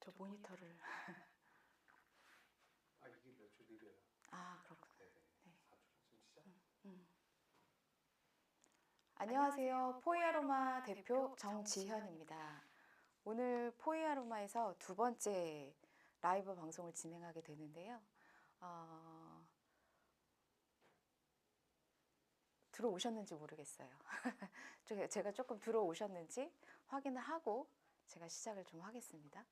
저 모니터를. 이게 몇 주 느려요. 그렇구나. 네. 4주 지금 시작. 안녕하세요. 포이아로마 대표 정지현입니다. 오늘 포이아로마에서 두 번째 라이브 방송을 진행하게 되는데요. 들어오셨는지 모르겠어요. 제가 조금 들어오셨는지 확인을 하고 제가 시작을 좀 하겠습니다.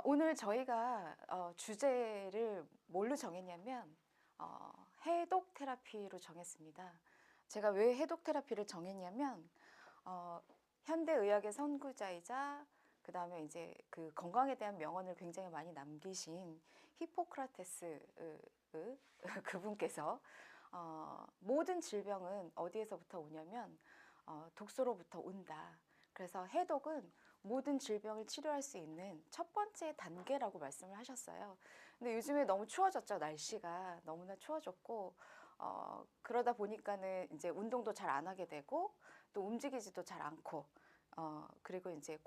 오늘 저희가 주제를 뭘로 정했냐면 해독 테라피로 정했습니다. 제가 왜 해독 테라피를 정했냐면 현대의학의 선구자이자 그 다음에 이제 그 건강에 대한 명언을 굉장히 많이 남기신 히포크라테스 그분께서 모든 질병은 어디에서부터 오냐면 독소로부터 온다. 그래서 해독은 모든 질병을 치료할 수 있는 첫 번째 단계라고 말씀을 하셨어요. 근데 요즘에 너무 추워졌죠. 날씨가 너무나 추워졌고 그러다 보니까는 이제 운동도 잘 안 하게 되고 또 움직이지도 잘 않고 그리고 이제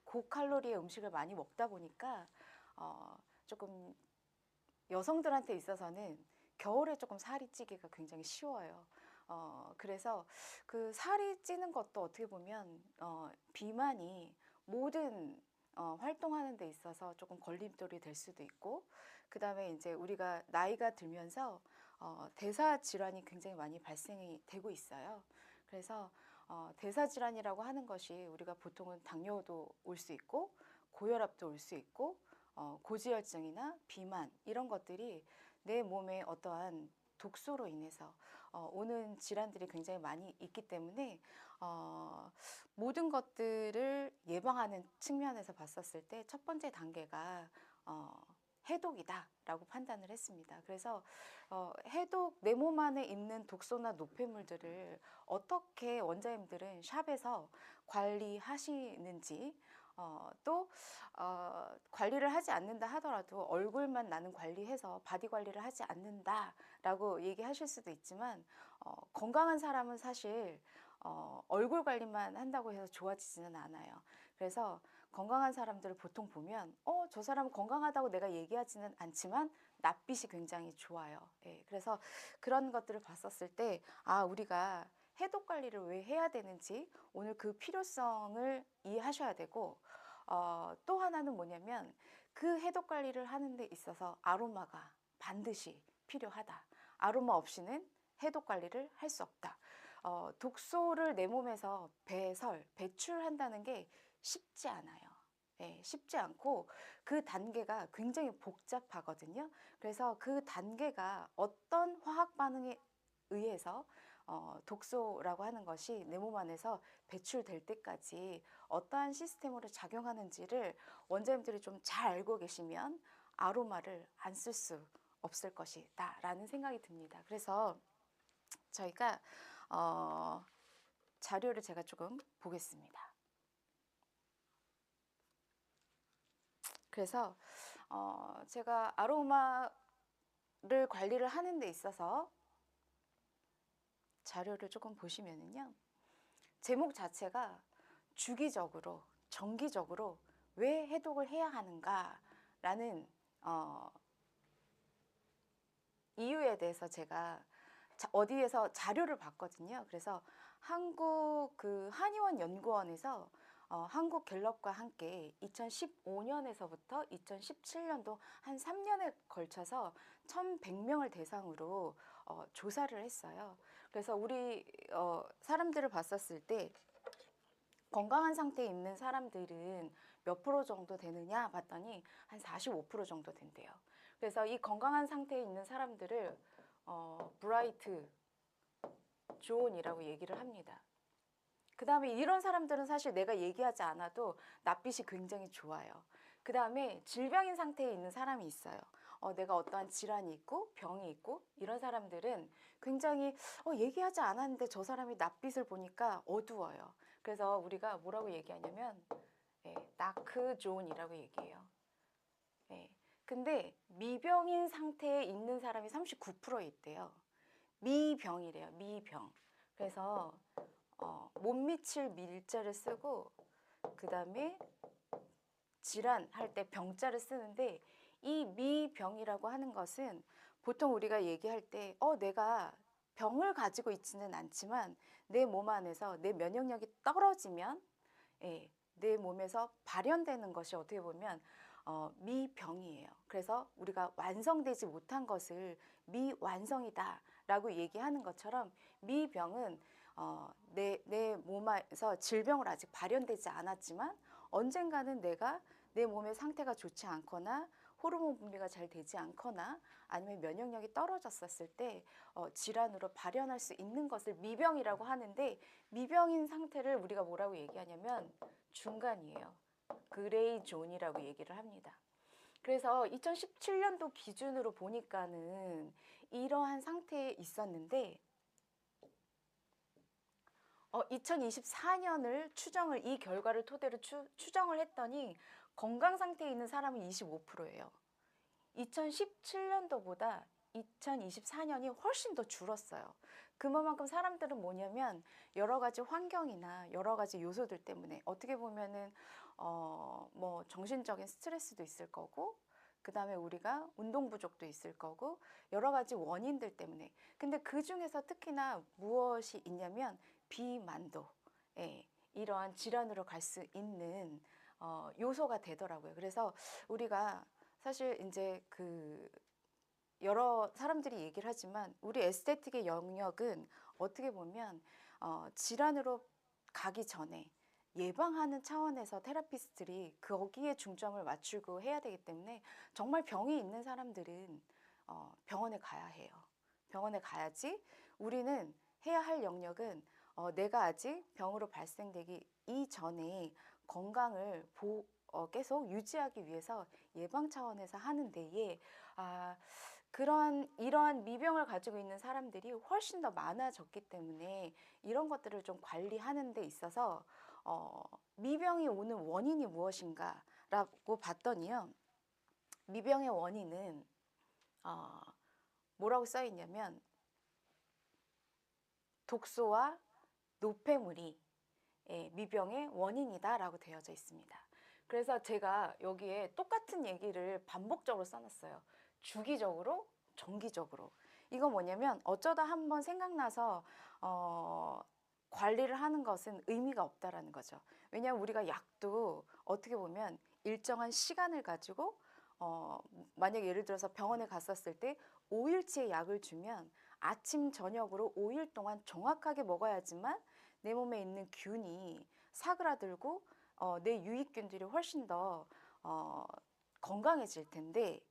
고칼로리의 음식을 많이 먹다 보니까 조금 여성들한테 있어서는 겨울에 조금 살이 찌기가 굉장히 쉬워요. 그래서 그 살이 찌는 것도 어떻게 보면 비만이 모든 활동하는 데 있어서 조금 걸림돌이 될 수도 있고, 그 다음에 이제 우리가 나이가 들면서 대사 질환이 굉장히 많이 발생이 되고 있어요. 그래서 대사 질환이라고 하는 것이 우리가 보통은 당뇨도 올 수 있고 고혈압도 올 수 있고 고지혈증이나 비만 이런 것들이 내 몸에 어떠한 독소로 인해서 오는 질환들이 굉장히 많이 있기 때문에 모든 것들을 예방하는 측면에서 봤었을 때 첫 번째 단계가 해독이다라고 판단을 했습니다. 그래서 해독, 내 몸 안에 있는 독소나 노폐물들을 어떻게 원장님들은 샵에서 관리하시는지 또 관리를 하지 않는다 하더라도 얼굴만 나는 관리해서 바디 관리를 하지 않는다라고 얘기하실 수도 있지만 건강한 사람은 사실 얼굴 관리만 한다고 해서 좋아지지는 않아요. 그래서 건강한 사람들을 보통 보면 저 사람은 건강하다고 내가 얘기하지는 않지만 낯빛이 굉장히 좋아요. 예, 그래서 그런 것들을 봤었을 때 우리가 해독 관리를 왜 해야 되는지 오늘 그 필요성을 이해하셔야 되고 또 하나는 뭐냐면 그 해독 관리를 하는 데 있어서 아로마가 반드시 필요하다. 아로마 없이는 해독 관리를 할 수 없다. 독소를 내 몸에서 배출한다는 게 쉽지 않아요. 예, 쉽지 않고 그 단계가 굉장히 복잡하거든요. 그래서 그 단계가 어떤 화학 반응에 의해서 독소라고 하는 것이 내 몸 안에서 배출될 때까지 어떠한 시스템으로 작용하는지를 원장님들이 좀 잘 알고 계시면 아로마를 안 쓸 수 없을 것이다 라는 생각이 듭니다. 그래서 저희가 자료를 제가 조금 보겠습니다. 그래서 제가 아로마를 관리를 하는 데 있어서 자료를 조금 보시면은요. 제목 자체가 주기적으로, 정기적으로 왜 해독을 해야 하는가라는 이유에 대해서 제가 어디에서 자료를 봤거든요. 그래서 한국 한의원 연구원에서 한국 갤럽과 함께 2015년에서부터 2017년도 한 3년에 걸쳐서 1,100명을 대상으로 조사를 했어요. 그래서 우리 사람들을 봤었을 때 건강한 상태에 있는 사람들은 몇 프로 정도 되느냐 봤더니 한 45% 정도 된대요. 그래서 이 건강한 상태에 있는 사람들을 브라이트 존이라고 얘기를 합니다. 그 다음에 이런 사람들은 사실 내가 얘기하지 않아도 낯빛이 굉장히 좋아요. 그 다음에 질병인 상태에 있는 사람이 있어요. 내가 어떠한 질환이 있고 병이 있고 이런 사람들은 굉장히 얘기하지 않았는데 저 사람이 낯빛을 보니까 어두워요. 그래서 우리가 뭐라고 얘기하냐면 다크 존이라고 얘기해요. 근데 미병인 상태에 있는 사람이 39% 있대요. 미병이래요. 미병. 그래서 못 미칠 밀자를 쓰고 그 다음에 질환할 때 병자를 쓰는데 이 미병이라고 하는 것은 보통 우리가 얘기할 때 내가 병을 가지고 있지는 않지만 내 몸 안에서 내 면역력이 떨어지면 내 몸에서 발현되는 것이 어떻게 보면 미병이에요. 그래서 우리가 완성되지 못한 것을 미완성이다라고 얘기하는 것처럼 미병은 내 몸에서 질병을 아직 발현되지 않았지만 언젠가는 내가 내 몸의 상태가 좋지 않거나 호르몬 분비가 잘 되지 않거나 아니면 면역력이 떨어졌었을 때 질환으로 발현할 수 있는 것을 미병이라고 하는데 미병인 상태를 우리가 뭐라고 얘기하냐면 중간이에요. 그레이 존이라고 얘기를 합니다. 그래서 2017년도 기준으로 보니까는 이러한 상태에 있었는데 2024년을 이 결과를 토대로 추정을 했더니 건강 상태에 있는 사람은 25%예요. 2017년도보다 2024년이 훨씬 더 줄었어요. 그만큼 사람들은 뭐냐면 여러 가지 환경이나 여러 가지 요소들 때문에 어떻게 보면은 뭐 정신적인 스트레스도 있을 거고 그 다음에 우리가 운동 부족도 있을 거고 여러 가지 원인들 때문에 근데 그 중에서 특히나 무엇이 있냐면 비만도 이러한 질환으로 갈 수 있는 요소가 되더라고요. 그래서 우리가 사실 이제 여러 사람들이 얘기를 하지만 우리 에스테틱의 영역은 어떻게 보면 질환으로 가기 전에 예방하는 차원에서 테라피스트들이 거기에 중점을 맞추고 해야 되기 때문에 정말 병이 있는 사람들은 병원에 가야 해요. 병원에 가야지 우리는 해야 할 영역은 내가 아직 병으로 발생되기 이전에 건강을 계속 유지하기 위해서 예방 차원에서 하는 데에 이러한 미병을 가지고 있는 사람들이 훨씬 더 많아졌기 때문에 이런 것들을 좀 관리하는 데 있어서 미병이 오는 원인이 무엇인가라고 봤더니요. 미병의 원인은 뭐라고 써 있냐면 독소와 노폐물이 미병의 원인이다라고 되어져 있습니다. 그래서 제가 여기에 똑같은 얘기를 반복적으로 써놨어요. 주기적으로, 정기적으로. 이건 뭐냐면 어쩌다 한번 생각나서 관리를 하는 것은 의미가 없다라는 거죠. 왜냐하면 우리가 약도 어떻게 보면 일정한 시간을 가지고 만약 예를 들어서 병원에 갔었을 때 5일치의 약을 주면 아침 저녁으로 5일 동안 정확하게 먹어야지만 내 몸에 있는 균이 사그라들고 내 유익균들이 훨씬 더 건강해질 텐데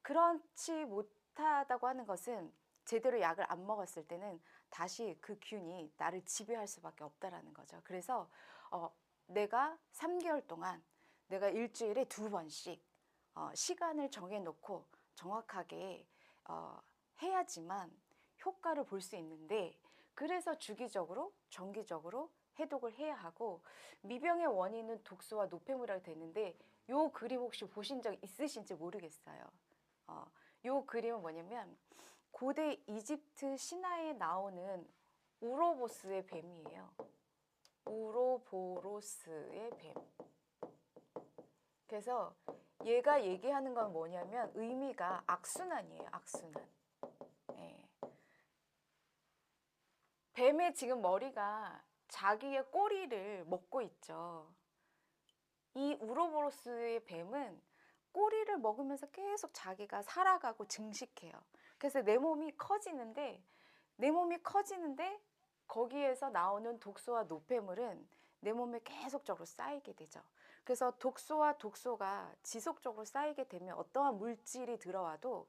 그렇지 못하다고 하는 것은 제대로 약을 안 먹었을 때는 다시 그 균이 나를 지배할 수밖에 없다라는 거죠. 그래서 내가 3개월 동안 내가 일주일에 2번씩 시간을 정해놓고 정확하게 해야지만 효과를 볼 수 있는데 그래서 주기적으로 정기적으로 해독을 해야 하고 미병의 원인은 독소와 노폐물이라고 되는데 요 그림 혹시 보신 적 있으신지 모르겠어요. 요 그림은 뭐냐면 고대 이집트 신화에 나오는 우로보스의 뱀이에요. 우로보로스의 뱀. 그래서 얘가 얘기하는 건 뭐냐면 의미가 악순환이에요. 악순환. 뱀의 지금 머리가 자기의 꼬리를 먹고 있죠. 이 우로보로스의 뱀은 꼬리를 먹으면서 계속 자기가 살아가고 증식해요. 그래서 내 몸이 커지는데 거기에서 나오는 독소와 노폐물은 내 몸에 계속적으로 쌓이게 되죠. 그래서 독소가 지속적으로 쌓이게 되면 어떠한 물질이 들어와도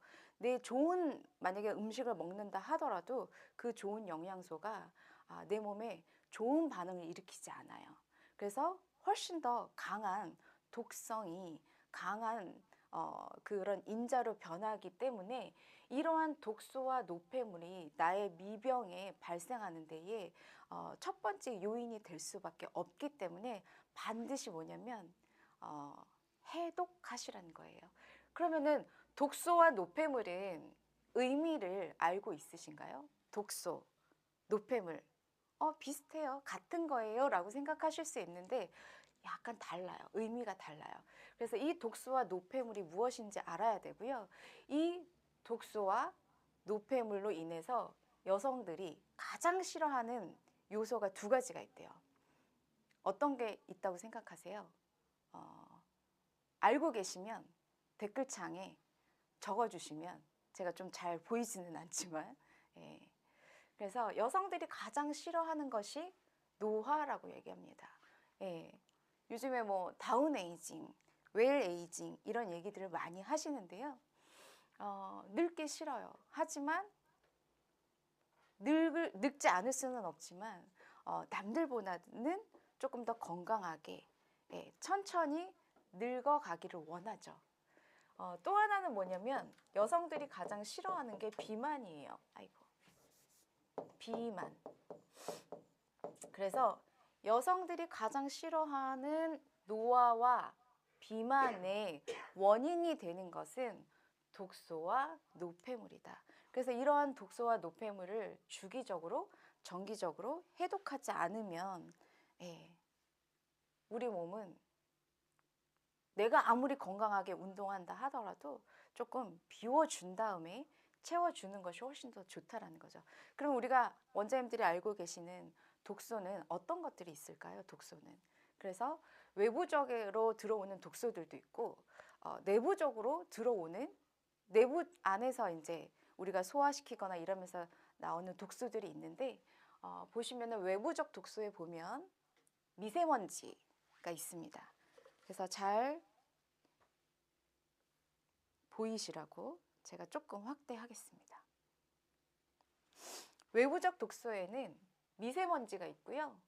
만약에 음식을 먹는다 하더라도 그 좋은 영양소가 내 몸에 좋은 반응을 일으키지 않아요. 그래서 훨씬 더 강한 독성이 강한 그런 인자로 변하기 때문에 이러한 독소와 노폐물이 나의 미병에 발생하는 데에 첫 번째 요인이 될 수밖에 없기 때문에 반드시 뭐냐면 해독하시라는 거예요. 그러면은 독소와 노폐물은 의미를 알고 있으신가요? 독소, 노폐물. 비슷해요. 같은 거예요. 라고 생각하실 수 있는데 약간 달라요. 의미가 달라요. 그래서 이 독소와 노폐물이 무엇인지 알아야 되고요. 이 독소와 노폐물로 인해서 여성들이 가장 싫어하는 요소가 두 가지가 있대요. 어떤 게 있다고 생각하세요? 알고 계시면 댓글창에 적어주시면 제가 좀 잘 보이지는 않지만 예. 그래서 여성들이 가장 싫어하는 것이 노화라고 얘기합니다. 예. 요즘에 뭐 다운 에이징, 웰 에이징 이런 얘기들을 많이 하시는데요. 늙기 싫어요. 하지만 늙지 않을 수는 없지만 남들보다는 조금 더 건강하게 예, 천천히 늙어가기를 원하죠. 또 하나는 뭐냐면 여성들이 가장 싫어하는 게 비만이에요. 아이고, 비만. 그래서 여성들이 가장 싫어하는 노화와 비만의 원인이 되는 것은 독소와 노폐물이다. 그래서 이러한 독소와 노폐물을 주기적으로, 정기적으로 해독하지 않으면 예, 우리 몸은 내가 아무리 건강하게 운동한다 하더라도 조금 비워준 다음에 채워주는 것이 훨씬 더 좋다라는 거죠. 그럼 우리가 원장님들이 알고 계시는 독소는 어떤 것들이 있을까요? 독소는. 그래서 외부적으로 들어오는 독소들도 있고 내부적으로 들어오는 내부 안에서 이제 우리가 소화시키거나 이러면서 나오는 독소들이 있는데 보시면은 외부적 독소에 보면 미세먼지가 있습니다. 그래서 잘 보이시라고 제가 조금 확대하겠습니다. 외부적 독소에는 미세먼지가 있고요.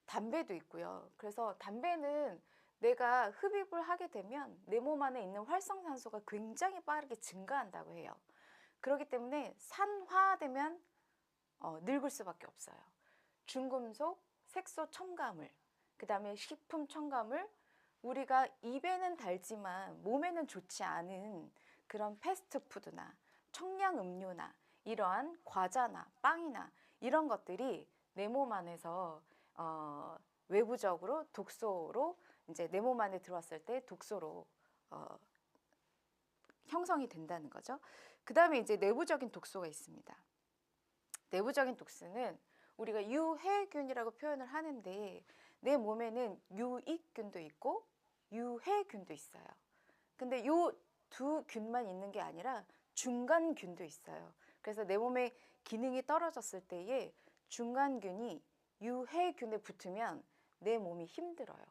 담배도 있고요. 그래서 담배는 내가 흡입을 하게 되면 내 몸 안에 있는 활성산소가 굉장히 빠르게 증가한다고 해요. 그렇기 때문에 산화되면 늙을 수밖에 없어요. 중금속, 색소 첨가물, 그 다음에 식품 첨가물, 우리가 입에는 달지만 몸에는 좋지 않은 그런 패스트푸드나 청량 음료나 이러한 과자나 빵이나 이런 것들이 내 몸 안에서 외부적으로 독소로 이제 내 몸 안에 들어왔을 때 독소로 형성이 된다는 거죠. 그 다음에 이제 내부적인 독소가 있습니다. 내부적인 독소는 우리가 유해균이라고 표현을 하는데 내 몸에는 유익균도 있고 유해균도 있어요. 근데 요 두 균만 있는 게 아니라 중간균도 있어요. 그래서 내 몸의 기능이 떨어졌을 때에 중간균이 유해균에 붙으면 내 몸이 힘들어요.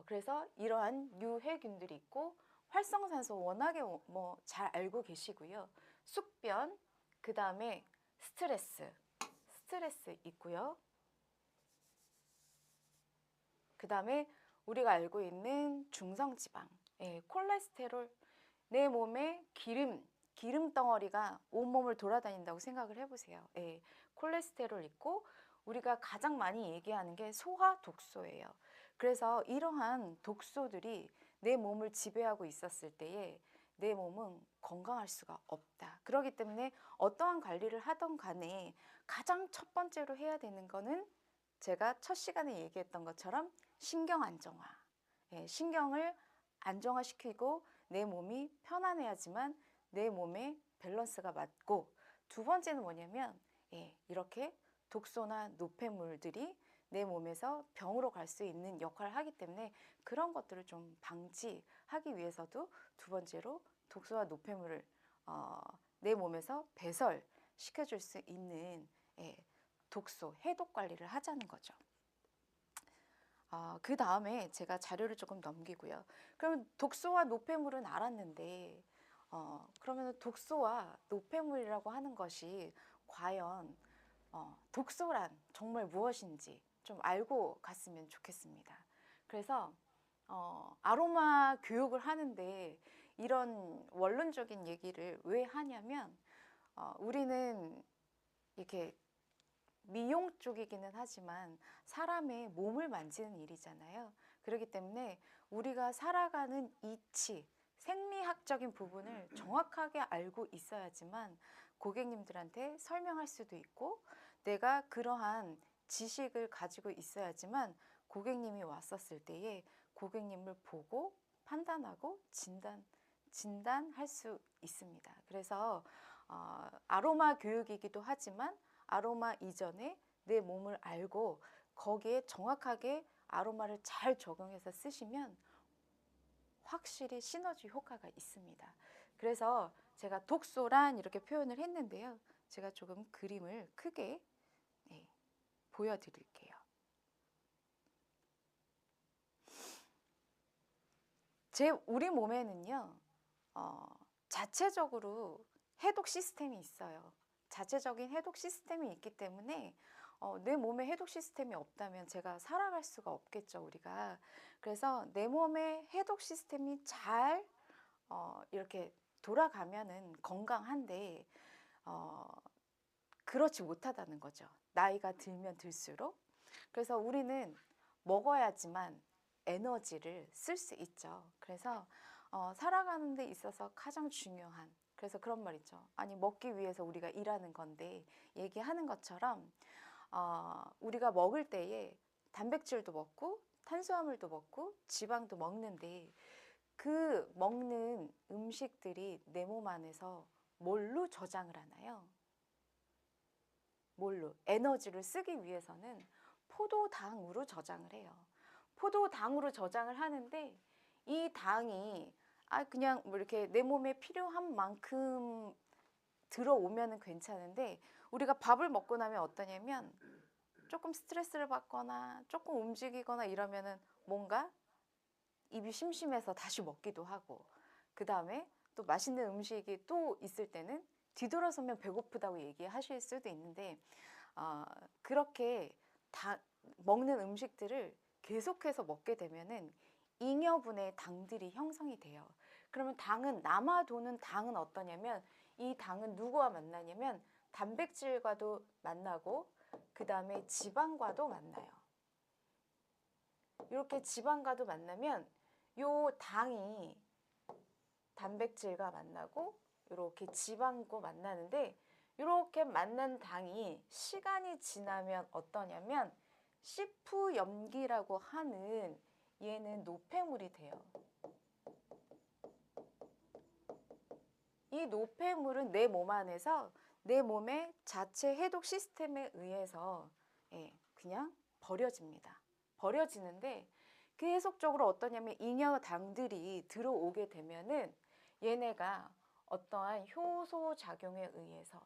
그래서 이러한 유해균들이 있고 활성산소 워낙에 뭐 잘 알고 계시고요. 숙변, 그 다음에 스트레스 있고요. 그 다음에 우리가 알고 있는 중성지방, 예, 콜레스테롤, 내 몸에 기름 덩어리가 온몸을 돌아다닌다고 생각을 해보세요. 예, 콜레스테롤 있고 우리가 가장 많이 얘기하는 게 소화 독소예요. 그래서 이러한 독소들이 내 몸을 지배하고 있었을 때에 내 몸은 건강할 수가 없다. 그렇기 때문에 어떠한 관리를 하던 간에 가장 첫 번째로 해야 되는 거는 제가 첫 시간에 얘기했던 것처럼 신경 안정화. 예, 신경을 안정화시키고 내 몸이 편안해야지만 내 몸의 밸런스가 맞고, 두 번째는 뭐냐면 예, 이렇게 독소나 노폐물들이 내 몸에서 병으로 갈 수 있는 역할을 하기 때문에 그런 것들을 좀 방지하기 위해서도 두 번째로 독소와 노폐물을 내 몸에서 배설시켜줄 수 있는 예, 독소 해독 관리를 하자는 거죠. 그 다음에 제가 자료를 조금 넘기고요. 그럼 독소와 노폐물은 알았는데 그러면 독소와 노폐물이라고 하는 것이 과연 독소란 정말 무엇인지 좀 알고 갔으면 좋겠습니다. 그래서 아로마 교육을 하는데 이런 원론적인 얘기를 왜 하냐면 우리는 이렇게 미용 쪽이기는 하지만 사람의 몸을 만지는 일이잖아요. 그렇기 때문에 우리가 살아가는 이치, 생리학적인 부분을 정확하게 알고 있어야지만 고객님들한테 설명할 수도 있고 내가 그러한 지식을 가지고 있어야지만 고객님이 왔었을 때에 고객님을 보고 판단하고 진단할 수 있습니다. 그래서 아로마 교육이기도 하지만 아로마 이전에 내 몸을 알고 거기에 정확하게 아로마를 잘 적용해서 쓰시면 확실히 시너지 효과가 있습니다. 그래서 제가 독소란 이렇게 표현을 했는데요. 제가 조금 그림을 크게 보여드릴게요. 우리 몸에는요, 자체적으로 해독 시스템이 있어요. 자체적인 해독 시스템이 있기 때문에 내 몸에 해독 시스템이 없다면 제가 살아갈 수가 없겠죠, 우리가. 그래서 내 몸의 해독 시스템이 잘 이렇게 돌아가면은 건강한데 그렇지 못하다는 거죠. 나이가 들면 들수록. 그래서 우리는 먹어야지만 에너지를 쓸 수 있죠. 그래서 살아가는 데 있어서 가장 중요한, 그래서 그런 말 있죠. 아니, 먹기 위해서 우리가 일하는 건데 얘기하는 것처럼 우리가 먹을 때에 단백질도 먹고 탄수화물도 먹고 지방도 먹는데 그 먹는 음식들이 내 몸 안에서 뭘로 저장을 하나요? 뭘로? 에너지를 쓰기 위해서는 포도당으로 저장을 해요. 포도당으로 저장을 하는데 이 당이 그냥 뭐 이렇게 내 몸에 필요한 만큼 들어오면은 괜찮은데 우리가 밥을 먹고 나면 어떠냐면 조금 스트레스를 받거나 조금 움직이거나 이러면은 뭔가 입이 심심해서 다시 먹기도 하고 그 다음에 또 맛있는 음식이 또 있을 때는 뒤돌아서면 배고프다고 얘기하실 수도 있는데 그렇게 먹는 음식들을 계속해서 먹게 되면은 잉여분의 당들이 형성이 돼요. 그러면 남아도는 당은 어떠냐면 이 당은 누구와 만나냐면 단백질과도 만나고 그 다음에 지방과도 만나요. 이렇게 지방과도 만나면 요 당이 단백질과 만나고 이렇게 지방과 만나는데 이렇게 만난 당이 시간이 지나면 어떠냐면 시프염기라고 하는 얘는 노폐물이 돼요. 이 노폐물은 내 몸 안에서 내 몸의 자체 해독 시스템에 의해서 그냥 버려집니다. 버려지는데 계속적으로 어떠냐면 잉여당들이 들어오게 되면은 얘네가 어떠한 효소 작용에 의해서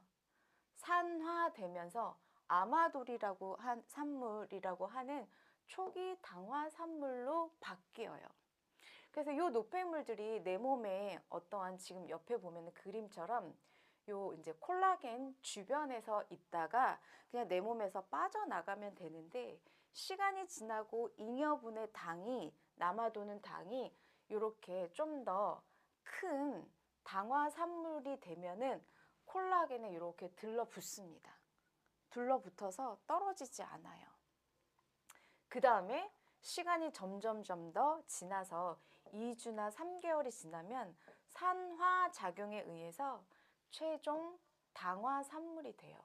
산화되면서 아마돌이라고 한 산물이라고 하는 초기 당화 산물로 바뀌어요. 그래서 이 노폐물들이 내 몸에 어떠한 지금 옆에 보면 그림처럼 요 이제 콜라겐 주변에서 있다가 그냥 내 몸에서 빠져나가면 되는데 시간이 지나고 잉여분의 당이 남아도는 당이 이렇게 좀 더 큰 당화 산물이 되면은 콜라겐에 이렇게 들러붙습니다. 들러붙어서 떨어지지 않아요. 그 다음에 시간이 점점 더 지나서 2주나 3개월이 지나면 산화 작용에 의해서 최종 당화 산물이 돼요.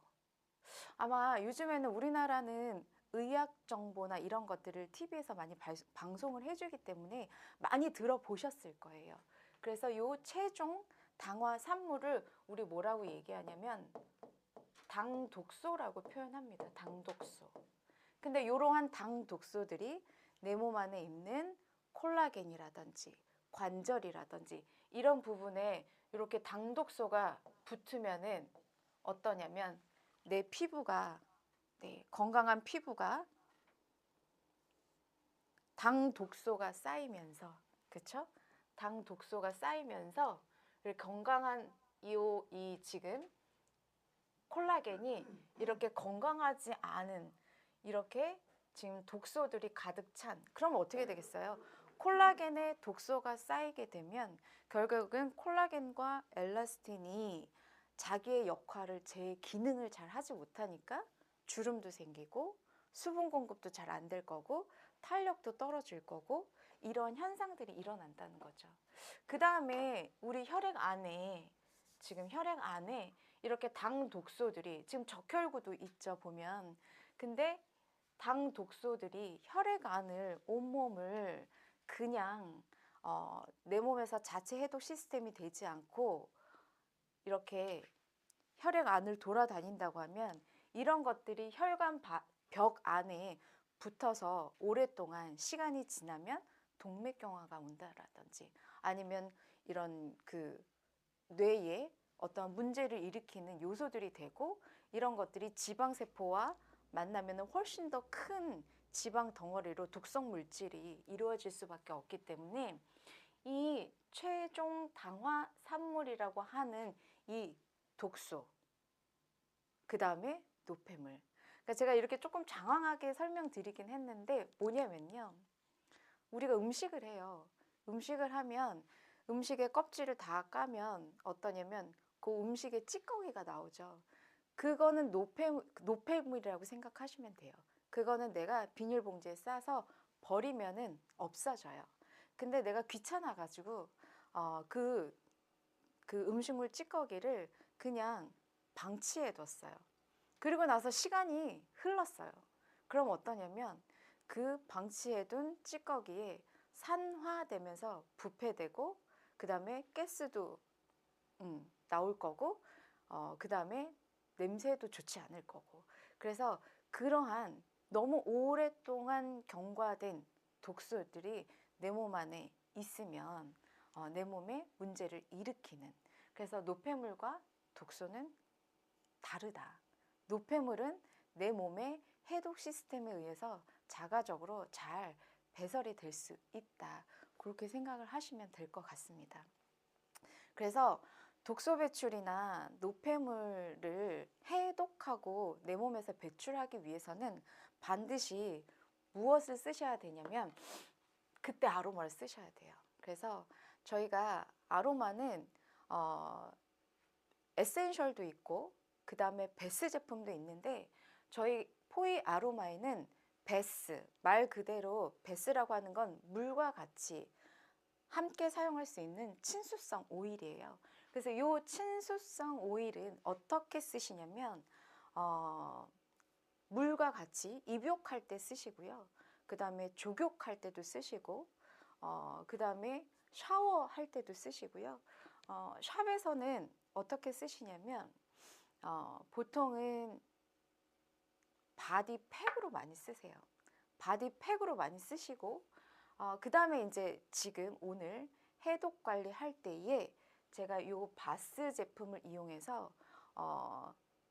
아마 요즘에는 우리나라는 의학 정보나 이런 것들을 TV에서 많이 방송을 해주기 때문에 많이 들어보셨을 거예요. 그래서 요 최종 당화 산물을 우리 뭐라고 얘기하냐면 당독소라고 표현합니다. 당독소. 근데 이러한 당독소들이 내 몸 안에 있는 콜라겐이라든지 관절이라든지 이런 부분에 이렇게 당독소가 붙으면은 어떠냐면 내 피부가 건강한 피부가 당독소가 쌓이면서 그쵸? 당독소가 쌓이면서 건강한 이 지금 콜라겐이 이렇게 건강하지 않은 이렇게 지금 독소들이 가득 찬 그러면 어떻게 되겠어요? 콜라겐에 독소가 쌓이게 되면 결국은 콜라겐과 엘라스틴이 자기의 역할을 제 기능을 잘 하지 못하니까 주름도 생기고 수분 공급도 잘 안 될 거고 탄력도 떨어질 거고 이런 현상들이 일어난다는 거죠. 그 다음에 우리 혈액 안에 이렇게 당 독소들이 지금 적혈구도 있죠 보면 근데 당 독소들이 혈액 안을 온몸을 그냥 내 몸에서 자체 해독 시스템이 되지 않고 이렇게 혈액 안을 돌아다닌다고 하면 이런 것들이 혈관 벽 안에 붙어서 오랫동안 시간이 지나면 동맥경화가 온다라든지 아니면 이런 그 뇌에 어떤 문제를 일으키는 요소들이 되고 이런 것들이 지방세포와 만나면 훨씬 더 큰 지방 덩어리로 독성 물질이 이루어질 수밖에 없기 때문에 이 최종 당화 산물이라고 하는 이 독소, 그 다음에 노폐물. 그러니까 제가 이렇게 조금 장황하게 설명드리긴 했는데 뭐냐면요. 우리가 음식을 해요. 음식을 하면 음식의 껍질을 다 까면 어떠냐면 그 음식에 찌꺼기가 나오죠. 그거는 노폐물이라고 생각하시면 돼요. 그거는 내가 비닐봉지에 싸서 버리면은 없어져요. 근데 내가 귀찮아가지고 그 음식물 찌꺼기를 그냥 방치해 뒀어요. 그리고 나서 시간이 흘렀어요. 그럼 어떠냐면 그 방치해둔 찌꺼기에 산화되면서 부패되고 그 다음에 가스도 나올 거고 그 다음에 냄새도 좋지 않을 거고 그래서 그러한 너무 오랫동안 경과된 독소들이 내 몸 안에 있으면 내 몸에 문제를 일으키는 그래서 노폐물과 독소는 다르다. 노폐물은 내 몸의 해독 시스템에 의해서 자가적으로 잘 배설이 될 수 있다. 그렇게 생각을 하시면 될 것 같습니다. 그래서 독소 배출이나 노폐물을 해독하고 내 몸에서 배출하기 위해서는 반드시 무엇을 쓰셔야 되냐면 그때 아로마를 쓰셔야 돼요. 그래서 저희가 아로마는 에센셜도 있고 그 다음에 베스 제품도 있는데 저희 포이 아로마에는 베스, 말 그대로 베스라고 하는 건 물과 같이 함께 사용할 수 있는 친수성 오일이에요. 그래서 이 친수성 오일은 어떻게 쓰시냐면 물과 같이 입욕할 때 쓰시고요. 그 다음에 족욕할 때도 쓰시고 그 다음에 샤워할 때도 쓰시고요. 샵에서는 어떻게 쓰시냐면 보통은 바디팩으로 많이 쓰세요. 바디팩으로 많이 쓰시고 그 다음에 이제 지금 오늘 해독 관리 할 때에 제가 이 바스 제품을 이용해서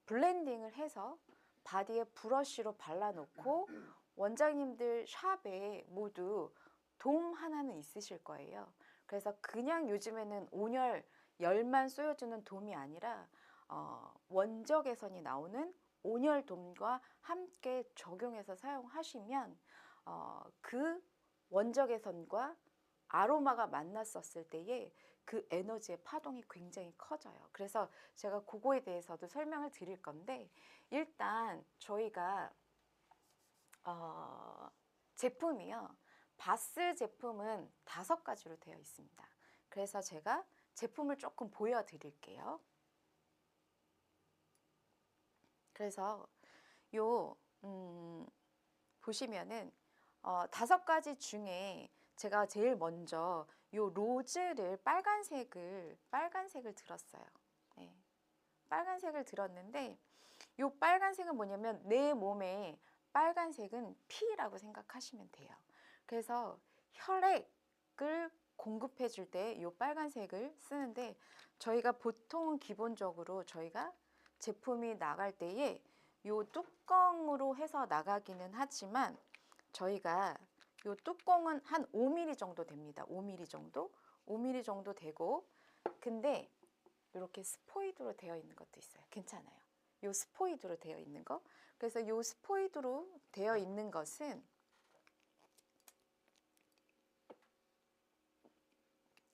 블렌딩을 해서 바디에 브러쉬로 발라놓고 원장님들 샵에 모두 돔 하나는 있으실 거예요. 그래서 그냥 요즘에는 온열 열만 쏘여주는 돔이 아니라 원적외선이 나오는 온열돔과 함께 적용해서 사용하시면 그 원적외선과 아로마가 만났었을 때에 그 에너지의 파동이 굉장히 커져요. 그래서 제가 그거에 대해서도 설명을 드릴 건데 일단 저희가 제품이요. 바스 제품은 5가지로 되어 있습니다. 그래서 제가 제품을 조금 보여드릴게요. 그래서 요 보시면은 5가지 중에 제가 제일 먼저 요 로즈를 빨간색을 들었어요. 네. 빨간색을 들었는데 요 빨간색은 뭐냐면 내 몸에 빨간색은 피라고 생각하시면 돼요. 그래서 혈액을 공급해 줄 때 요 빨간색을 쓰는데 저희가 보통 기본적으로 저희가 제품이 나갈 때에 요 뚜껑으로 해서 나가기는 하지만 저희가 요 뚜껑은 한 5mm 정도 됩니다. 5mm 정도? 5mm 정도 되고 근데 이렇게 스포이드로 되어 있는 것도 있어요. 괜찮아요. 요 스포이드로 되어 있는 거. 그래서 요 스포이드로 되어 있는 것은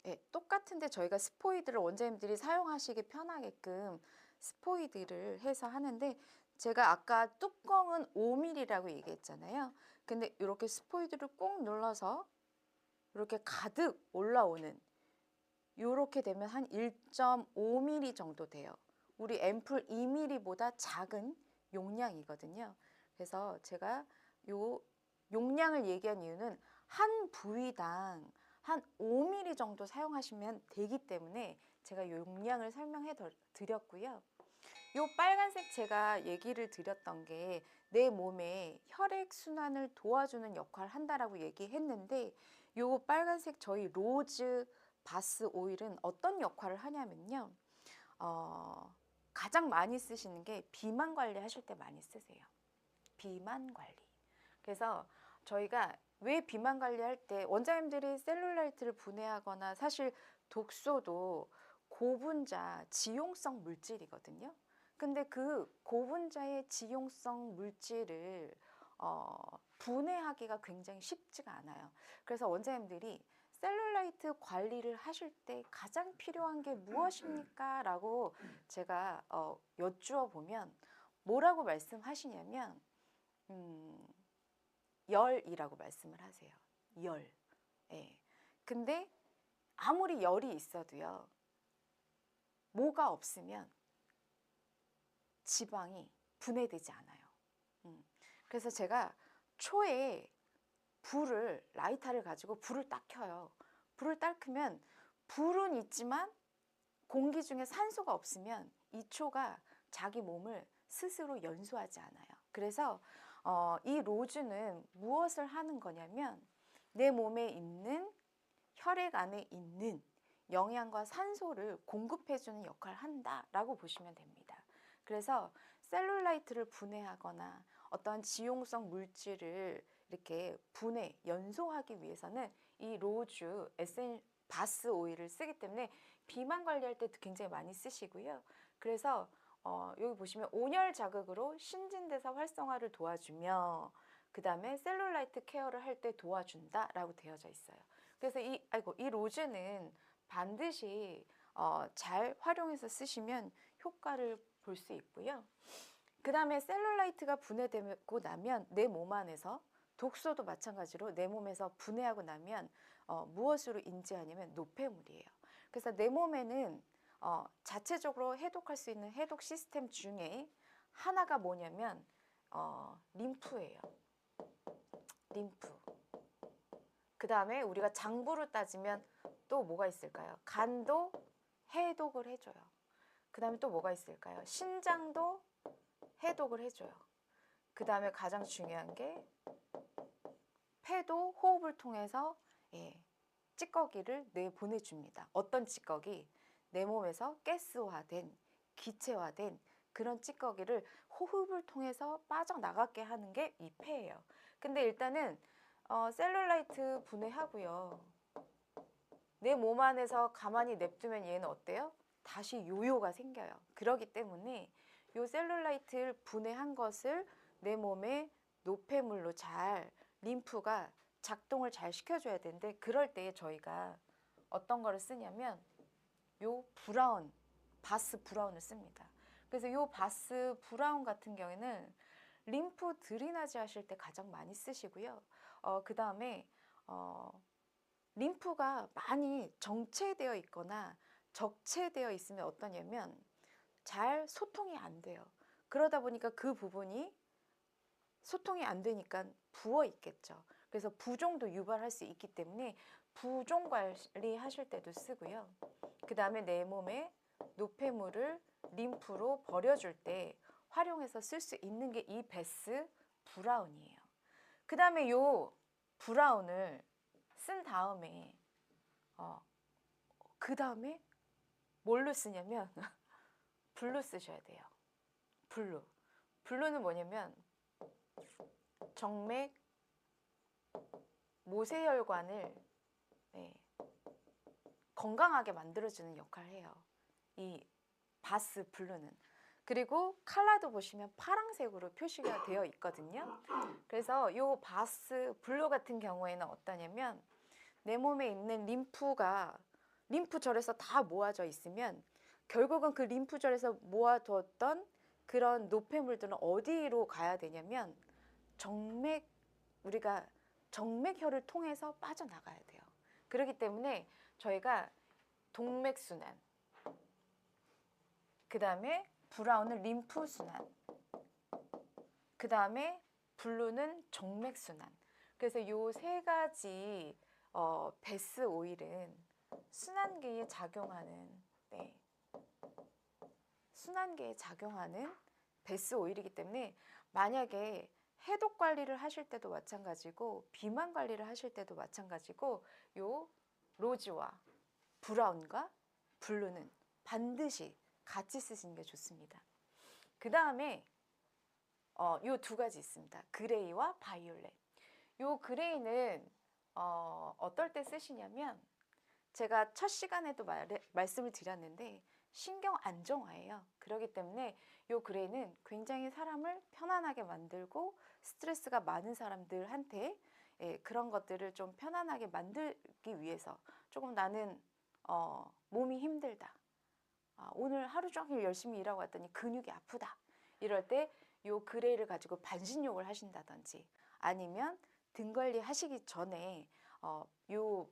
네, 똑같은데 저희가 스포이드를 원장님들이 사용하시기 편하게끔 스포이드를 해서 하는데 제가 아까 뚜껑은 5mm라고 얘기했잖아요. 근데 이렇게 스포이드를 꾹 눌러서 이렇게 가득 올라오는 이렇게 되면 한 1.5mm 정도 돼요. 우리 앰플 2mm보다 작은 용량이거든요. 그래서 제가 요 용량을 얘기한 이유는 한 부위당 한 5ml 정도 사용하시면 되기 때문에 제가 용량을 설명해 드렸고요. 요 빨간색 제가 얘기를 드렸던 게 내 몸에 혈액 순환을 도와주는 역할을 한다라고 얘기했는데, 요 빨간색 저희 로즈 바스 오일은 어떤 역할을 하냐면요. 가장 많이 쓰시는 게 비만 관리 하실 때 많이 쓰세요. 비만 관리. 그래서 저희가 왜 비만 관리할 때 원장님들이 셀룰라이트를 분해하거나, 사실 독소도 고분자 지용성 물질이거든요. 근데 그 고분자의 지용성 물질을 분해하기가 굉장히 쉽지가 않아요. 그래서 원장님들이 셀룰라이트 관리를 하실 때 가장 필요한 게 무엇입니까? 라고 제가 여쭈어 보면 뭐라고 말씀하시냐면 열이라고 말씀을 하세요. 열. 예. 근데 아무리 열이 있어도요, 뭐가 없으면 지방이 분해되지 않아요. 그래서 제가 초에 라이터를 가지고 불을 딱 켜요. 불을 딱 켜면 불은 있지만 공기 중에 산소가 없으면 이 초가 자기 몸을 스스로 연소하지 않아요. 그래서 이 로즈는 무엇을 하는 거냐면 내 몸에 있는 혈액 안에 있는 영양과 산소를 공급해주는 역할을 한다라고 보시면 됩니다. 그래서 셀룰라이트를 분해하거나 어떤 지용성 물질을 이렇게 연소하기 위해서는 이 로즈 바스 오일을 쓰기 때문에 비만 관리할 때 굉장히 많이 쓰시고요. 그래서 여기 보시면 온열 자극으로 신진대사 활성화를 도와주며 그 다음에 셀룰라이트 케어를 할 때 도와준다라고 되어져 있어요. 그래서 이 로즈는 반드시 잘 활용해서 쓰시면 효과를 볼 수 있고요. 그 다음에 셀룰라이트가 분해되고 나면 내 몸 안에서 독소도 마찬가지로 내 몸에서 분해하고 나면 무엇으로 인지하냐면 노폐물이에요. 그래서 내 몸에는 자체적으로 해독할 수 있는 해독 시스템 중에 하나가 뭐냐면 림프예요. 림프. 그 다음에 우리가 장부로 따지면 또 뭐가 있을까요? 간도 해독을 해줘요. 그 다음에 또 뭐가 있을까요? 신장도 해독을 해줘요. 그 다음에 가장 중요한 게 폐도 호흡을 통해서 찌꺼기를 내보내줍니다. 어떤 찌꺼기? 내 몸에서 가스화된, 기체화된 그런 찌꺼기를 호흡을 통해서 빠져나가게 하는 게 이 폐예요. 근데 일단은 셀룰라이트 분해하고요. 내 몸 안에서 가만히 냅두면 얘는 어때요? 다시 요요가 생겨요. 그렇기 때문에 요 셀룰라이트를 분해한 것을 내 몸에 노폐물로 잘 림프가 작동을 잘 시켜줘야 되는데, 그럴 때 저희가 어떤 거를 쓰냐면 요 바스 브라운을 씁니다. 그래서 요 바스 브라운 같은 경우에는 림프 드리나지 하실 때 가장 많이 쓰시고요. 그 다음에 림프가 많이 정체되어 있거나 적체되어 있으면 어떠냐면 잘 소통이 안 돼요. 그러다 보니까 그 부분이 소통이 안 되니까 부어 있겠죠. 그래서 부종도 유발할 수 있기 때문에 부종 관리 하실 때도 쓰고요. 그 다음에 내 몸에 노폐물을 림프로 버려줄 때 활용해서 쓸 수 있는 게 이 바스 브라운이에요. 그 다음에 요 브라운을 쓴 다음에 그 다음에 뭘로 쓰냐면 블루 쓰셔야 돼요. 블루는 뭐냐면 정맥 모세혈관을 건강하게 만들어주는 역할을 해요. 이 바스 블루는. 그리고 컬러도 보시면 파란색으로 표시가 되어 있거든요. 그래서 이 바스 블루 같은 경우에는 어떠냐면 내 몸에 있는 림프절에서 다 모아져 있으면 결국은 그 림프절에서 모아두었던 그런 노폐물들은 어디로 가야 되냐면 우리가 정맥혈을 통해서 빠져나가야 돼요. 그렇기 때문에 저희가 동맥순환, 그 다음에 브라운은 림프순환, 그 다음에 블루는 정맥순환. 그래서 요 세 가지 베스 오일은 순환계에 작용하는 순환계에 작용하는 베스 오일이기 때문에 만약에 해독 관리를 하실 때도 마찬가지고 비만 관리를 하실 때도 마찬가지고 요 로즈와 브라운과 블루는 반드시 같이 쓰시는 게 좋습니다. 그 다음에 요 두 가지 있습니다. 그레이와 바이올렛. 요 그레이는 어떨 때 쓰시냐면 제가 첫 시간에도 말씀을 드렸는데 신경 안정화예요. 그렇기 때문에 요 그레이는 굉장히 사람을 편안하게 만들고 스트레스가 많은 사람들한테 그런 것들을 좀 편안하게 만들기 위해서 조금 나는 몸이 힘들다. 오늘 하루 종일 열심히 일하고 왔더니 근육이 아프다. 이럴 때 요 그레이를 가지고 반신욕을 하신다든지 아니면 등 관리 하시기 전에 요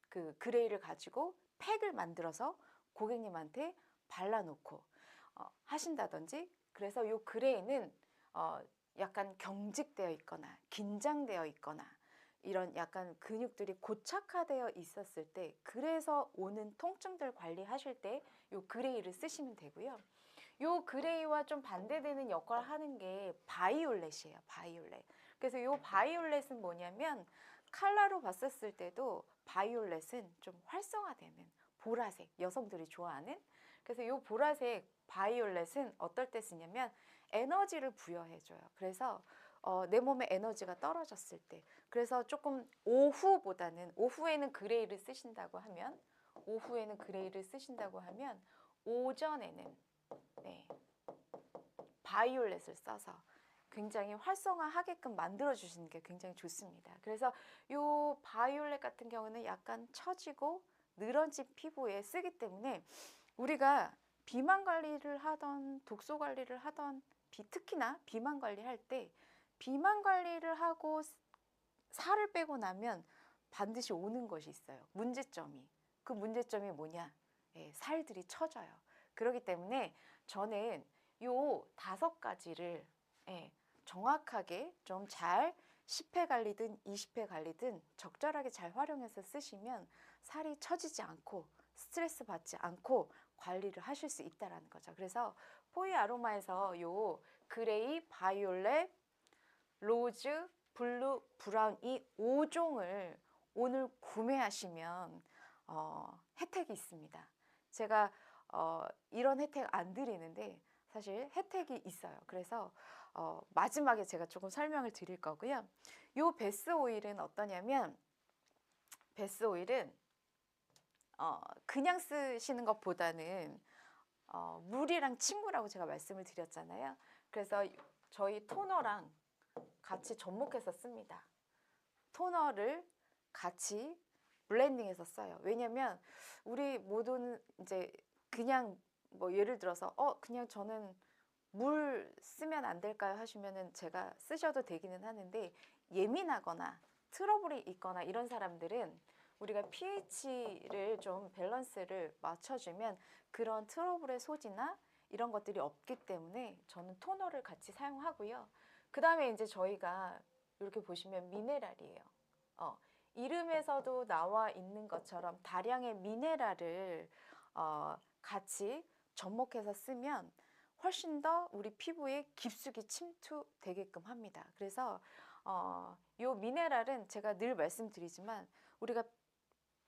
그 그레이를 가지고 팩을 만들어서 고객님한테 발라놓고 하신다든지 그래서 요 그레이는 약간 경직되어 있거나 긴장되어 있거나 이런 약간 근육들이 고착화되어 있었을 때 그래서 오는 통증들 관리하실 때 요 그레이를 쓰시면 되고요. 요 그레이와 좀 반대되는 역할을 하는 게 바이올렛이에요. 바이올렛. 그래서 요 바이올렛은 뭐냐면 칼라로 봤었을 때도 바이올렛은 좀 활성화되는 보라색, 여성들이 좋아하는 그래서 요 보라색 바이올렛은 어떨 때 쓰냐면 에너지를 부여해줘요. 그래서 내 몸에 에너지가 떨어졌을 때 그래서 조금 오후에는 그레이를 쓰신다고 하면 오전에는 바이올렛을 써서 굉장히 활성화하게끔 만들어주시는 게 굉장히 좋습니다. 그래서 이 바이올렛 같은 경우는 약간 처지고 늘어진 피부에 쓰기 때문에 우리가 비만 관리를 하던 독소 관리를 하던 특히나 비만 관리할 때 비만 관리를 하고 살을 빼고 나면 반드시 오는 것이 있어요. 문제점이. 그 문제점이 뭐냐? 살들이 처져요. 그렇기 때문에 저는 요 5가지를 정확하게 좀 잘 10회 관리든 20회 관리든 적절하게 잘 활용해서 쓰시면 살이 처지지 않고 스트레스 받지 않고 관리를 하실 수 있다는 거죠. 그래서 포이 아로마에서 요 그레이, 바이올렛, 로즈, 블루, 브라운 이 5종을 오늘 구매하시면 혜택이 있습니다. 제가 이런 혜택 안 드리는데 사실 혜택이 있어요. 그래서 마지막에 제가 조금 설명을 드릴 거고요. 요 베스 오일은 어떠냐면 베스 오일은 그냥 쓰시는 것보다는 물이랑 친구라고 제가 말씀을 드렸잖아요. 그래서 저희 토너랑 같이 접목해서 씁니다. 토너를 같이 블렌딩해서 써요. 왜냐면 우리 모두는 이제 그냥 뭐 예를 들어서 그냥 저는 물 쓰면 안 될까요 하시면은 제가 쓰셔도 되기는 하는데 예민하거나 트러블이 있거나 이런 사람들은 우리가 pH를 좀 밸런스를 맞춰주면 그런 트러블의 소지나 이런 것들이 없기 때문에 저는 토너를 같이 사용하고요. 그 다음에 이제 저희가 이렇게 보시면 미네랄이에요. 이름에서도 나와 있는 것처럼 다량의 미네랄을 같이 접목해서 쓰면 훨씬 더 우리 피부에 깊숙이 침투되게끔 합니다. 그래서 요 미네랄은 제가 늘 말씀드리지만 우리가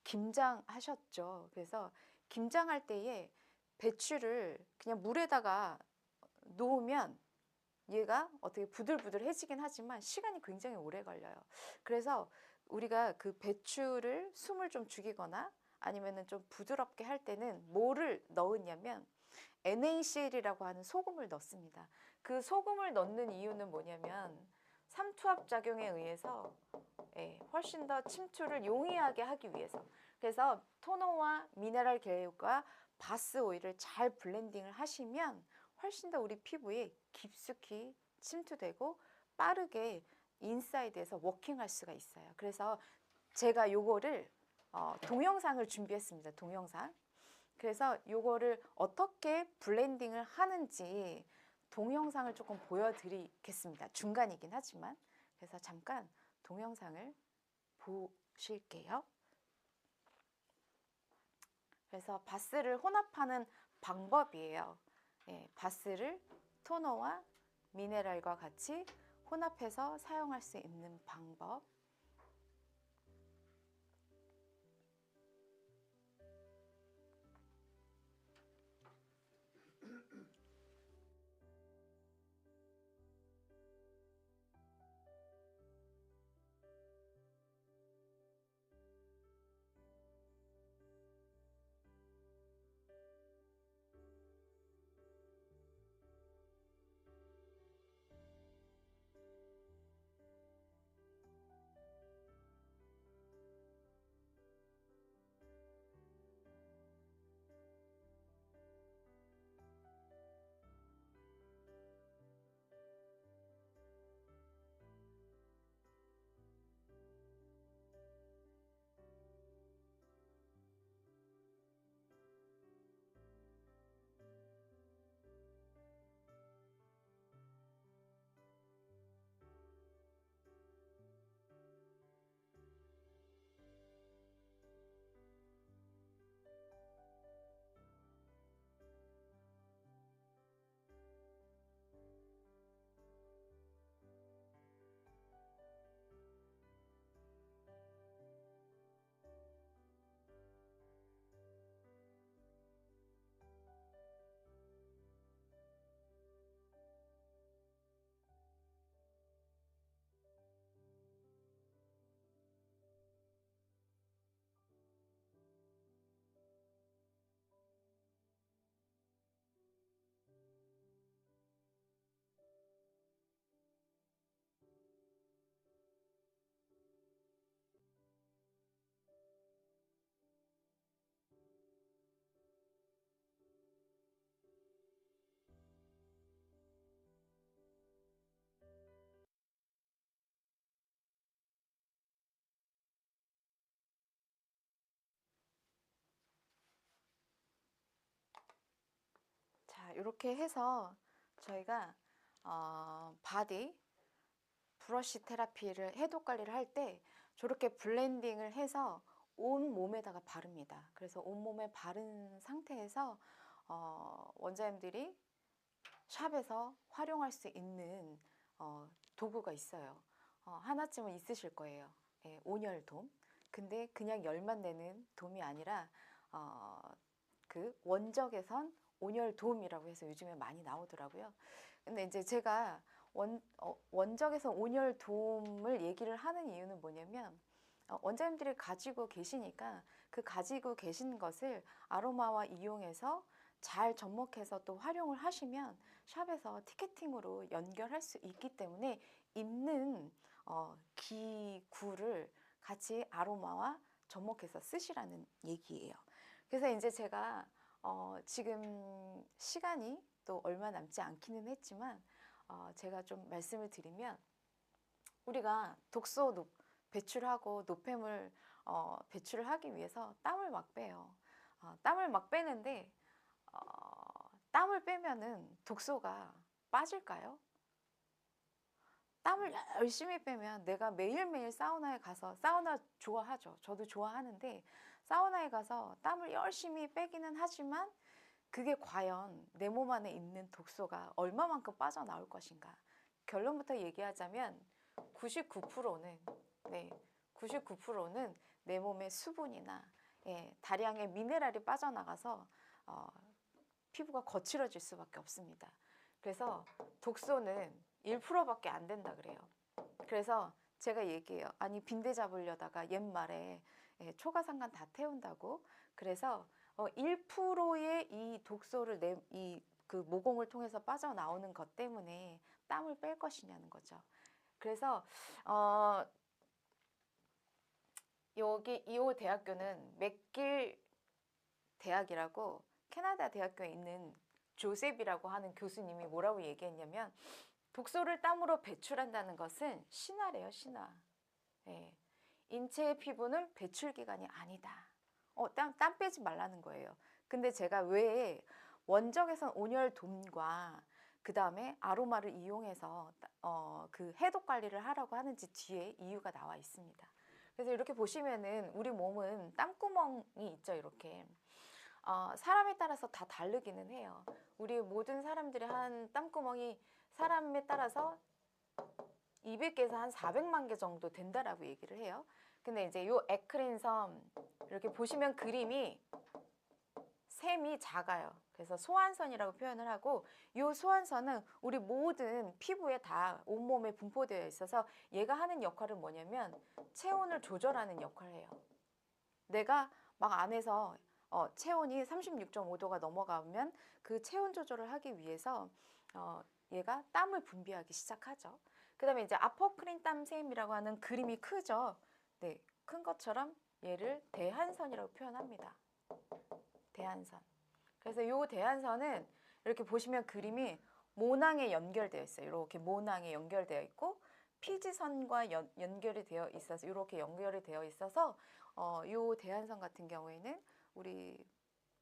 김장하셨죠. 그래서 김장할 때에 배추를 그냥 물에다가 놓으면 얘가 어떻게 부들부들해지긴 하지만 시간이 굉장히 오래 걸려요. 그래서 우리가 그 배추를 숨을 좀 죽이거나 아니면은 좀 부드럽게 할 때는 뭐를 넣었냐면 NaCl이라고 하는 소금을 넣습니다. 그 소금을 넣는 이유는 뭐냐면 삼투압 작용에 의해서 훨씬 더 침투를 용이하게 하기 위해서. 그래서 토너와 미네랄 계열과 바스 오일을 잘 블렌딩을 하시면 훨씬 더 우리 피부에 깊숙이 침투되고 빠르게 인사이드에서 워킹할 수가 있어요. 그래서 제가 요거를 동영상을 준비했습니다. 동영상. 그래서 요거를 어떻게 블렌딩을 하는지 동영상을 조금 보여드리겠습니다. 중간이긴 하지만. 그래서 잠깐 동영상을 보실게요. 그래서 바스를 혼합하는 방법이에요. 예, 바스를 토너와 미네랄과 같이 혼합해서 사용할 수 있는 방법. 자, 이렇게 해서 저희가 바디 브러쉬 테라피를 해독 관리를 할 때 저렇게 블렌딩을 해서 온 몸에다가 바릅니다. 그래서 온 몸에 바른 상태에서 원장님들이 샵에서 활용할 수 있는 도구가 있어요. 하나쯤은 있으실 거예요. 예, 온열돔. 근데 그냥 열만 내는 돔이 아니라 그 원적외선 온열돔이라고 해서 요즘에 많이 나오더라고요. 근데 이제 제가 원적외선 온열돔을 얘기를 하는 이유는 뭐냐면 원장님들이 가지고 계시니까 그 가지고 계신 것을 아로마와 이용해서 잘 접목해서 또 활용을 하시면 샵에서 티켓팅으로 연결할 수 있기 때문에 있는 기구를 같이 아로마와 접목해서 쓰시라는 얘기예요. 그래서 이제 제가 지금 시간이 또 얼마 남지 않기는 했지만 제가 좀 말씀을 드리면 우리가 독소 배출하고 노폐물 배출을 하기 위해서 땀을 막 빼요. 땀을 막 빼는데 땀을 빼면은 독소가 빠질까요? 땀을 열심히 빼면 내가 매일매일 사우나에 가서 사우나 좋아하죠. 저도 좋아하는데 사우나에 가서 땀을 열심히 빼기는 하지만 그게 과연 내 몸 안에 있는 독소가 얼마만큼 빠져나올 것인가? 결론부터 얘기하자면 99%는 99%는 내 몸의 수분이나 다량의 미네랄이 빠져나가서 피부가 거칠어질 수밖에 없습니다. 그래서 독소는 1%밖에 안 된다 그래요. 그래서 제가 얘기해요. 아니 빈대 잡으려다가 옛말에 초가상간 다 태운다고. 그래서 1%의 이 독소를 그 모공을 통해서 빠져나오는 것 때문에 땀을 뺄 것이냐는 거죠. 그래서 여기 이 대학교는 맥길 대학이라고 캐나다 대학교에 있는 조셉이라고 하는 교수님이 뭐라고 얘기했냐면 독소를 땀으로 배출한다는 것은 신화래요, 신화. 예. 인체의 피부는 배출 기관이 아니다. 땀 빼지 말라는 거예요. 근데 제가 왜 원적외선 온열돔과 그 다음에 아로마를 이용해서 그 해독 관리를 하라고 하는지 뒤에 이유가 나와 있습니다. 그래서 이렇게 보시면은 우리 몸은 땀구멍이 있죠, 이렇게. 사람에 따라서 다 다르기는 해요. 우리 모든 사람들이 한 땀구멍이 사람에 따라서 200개에서 한 400만 개 정도 된다라고 얘기를 해요. 근데 이제 요 에크린섬 이렇게 보시면 그림이 샘이 작아요. 그래서 소환선이라고 표현을 하고 요 소환선은 우리 모든 피부에 다 온몸에 분포되어 있어서 얘가 하는 역할은 뭐냐면 체온을 조절하는 역할을 해요. 내가 막 안에서 체온이 36.5도가 넘어가면 그 체온 조절을 하기 위해서 얘가 땀을 분비하기 시작하죠. 그 다음에 이제 아포크린 땀샘이라고 하는 그림이 크죠. 네, 큰 것처럼 얘를 대한선이라고 표현합니다. 대한선. 그래서 요 대한선은 이렇게 보시면 그림이 모낭에 연결되어 있어요. 이렇게 모낭에 연결되어 있고 피지선과 연결이 되어 있어서 이렇게 연결이 되어 있어서 요 대한선 같은 경우에는 우리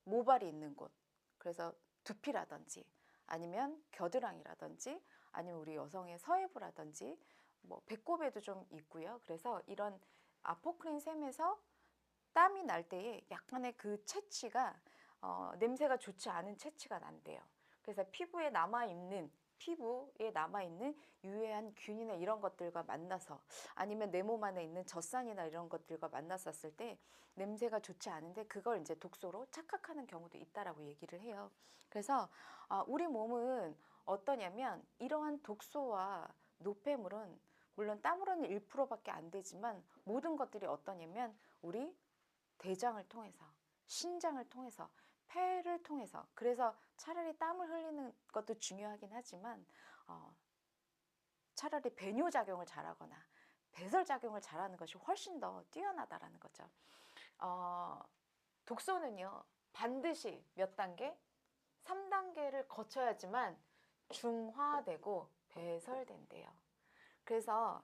모발이 있는 곳, 그래서 두피라든지 아니면 겨드랑이라든지 아니면 우리 여성의 서해부라든지 뭐 배꼽에도 좀 있고요. 그래서 이런 아포크린 샘에서 땀이 날 때에 약간의 그 채취가 냄새가 좋지 않은 채취가 난대요. 그래서 피부에 남아있는 유해한 균이나 이런 것들과 만나서 아니면 내 몸 안에 있는 젖산이나 이런 것들과 만났었을 때 냄새가 좋지 않은데 그걸 이제 독소로 착각하는 경우도 있다라고 얘기를 해요. 그래서 우리 몸은 어떠냐면 이러한 독소와 노폐물은 물론 땀으로는 1%밖에 안 되지만 모든 것들이 어떠냐면 우리 대장을 통해서, 신장을 통해서, 폐를 통해서, 그래서 차라리 땀을 흘리는 것도 중요하긴 하지만 차라리 배뇨작용을 잘하거나 배설작용을 잘하는 것이 훨씬 더 뛰어나다라는 거죠. 독소는요, 반드시 몇 단계? 3단계를 거쳐야지만 중화되고 배설된대요. 그래서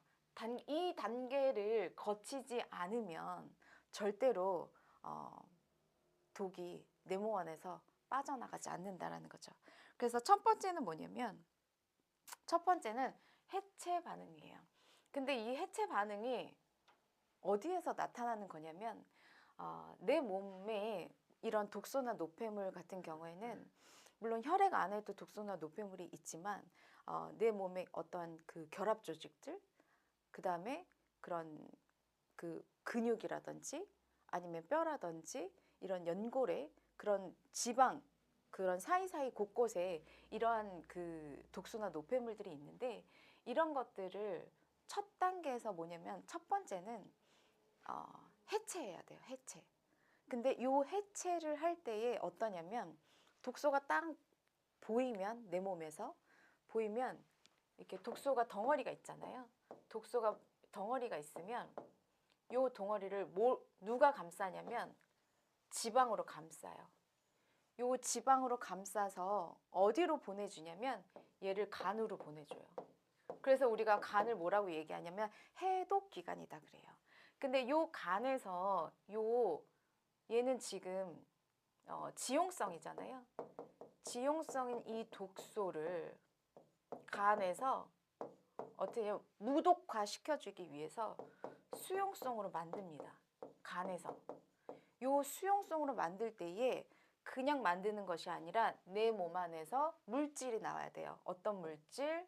이 단계를 거치지 않으면 절대로 독이 내 몸 안에서 빠져나가지 않는다라는 거죠. 그래서 첫 번째는 뭐냐면 첫 번째는 해체 반응이에요. 근데 이 해체 반응이 어디에서 나타나는 거냐면 내 몸에 이런 독소나 노폐물 같은 경우에는 물론 혈액 안에도 독소나 노폐물이 있지만 내 몸에 어떠한 그 결합 조직들, 그 다음에 그런 그 근육이라든지 아니면 뼈라든지 이런 연골에 그런 지방, 그런 사이사이 곳곳에 이러한 그 독소나 노폐물들이 있는데 이런 것들을 첫 단계에서 뭐냐면 첫 번째는 해체해야 돼요. 해체. 근데 요 해체를 할 때에 어떠냐면 독소가 딱 보이면 내 몸에서 보이면 이렇게 독소가 덩어리가 있잖아요. 독소가 덩어리가 있으면 요 덩어리를 누가 감싸냐면 지방으로 감싸요. 요 지방으로 감싸서 어디로 보내주냐면 얘를 간으로 보내줘요. 그래서 우리가 간을 뭐라고 얘기하냐면 해독기관이다 그래요. 근데 요 간에서 얘는 지금 지용성이잖아요. 지용성인 이 독소를 간에서 어떻게 무독화 시켜주기 위해서 수용성으로 만듭니다. 간에서. 요 수용성으로 만들 때에 그냥 만드는 것이 아니라 내 몸 안에서 물질이 나와야 돼요. 어떤 물질?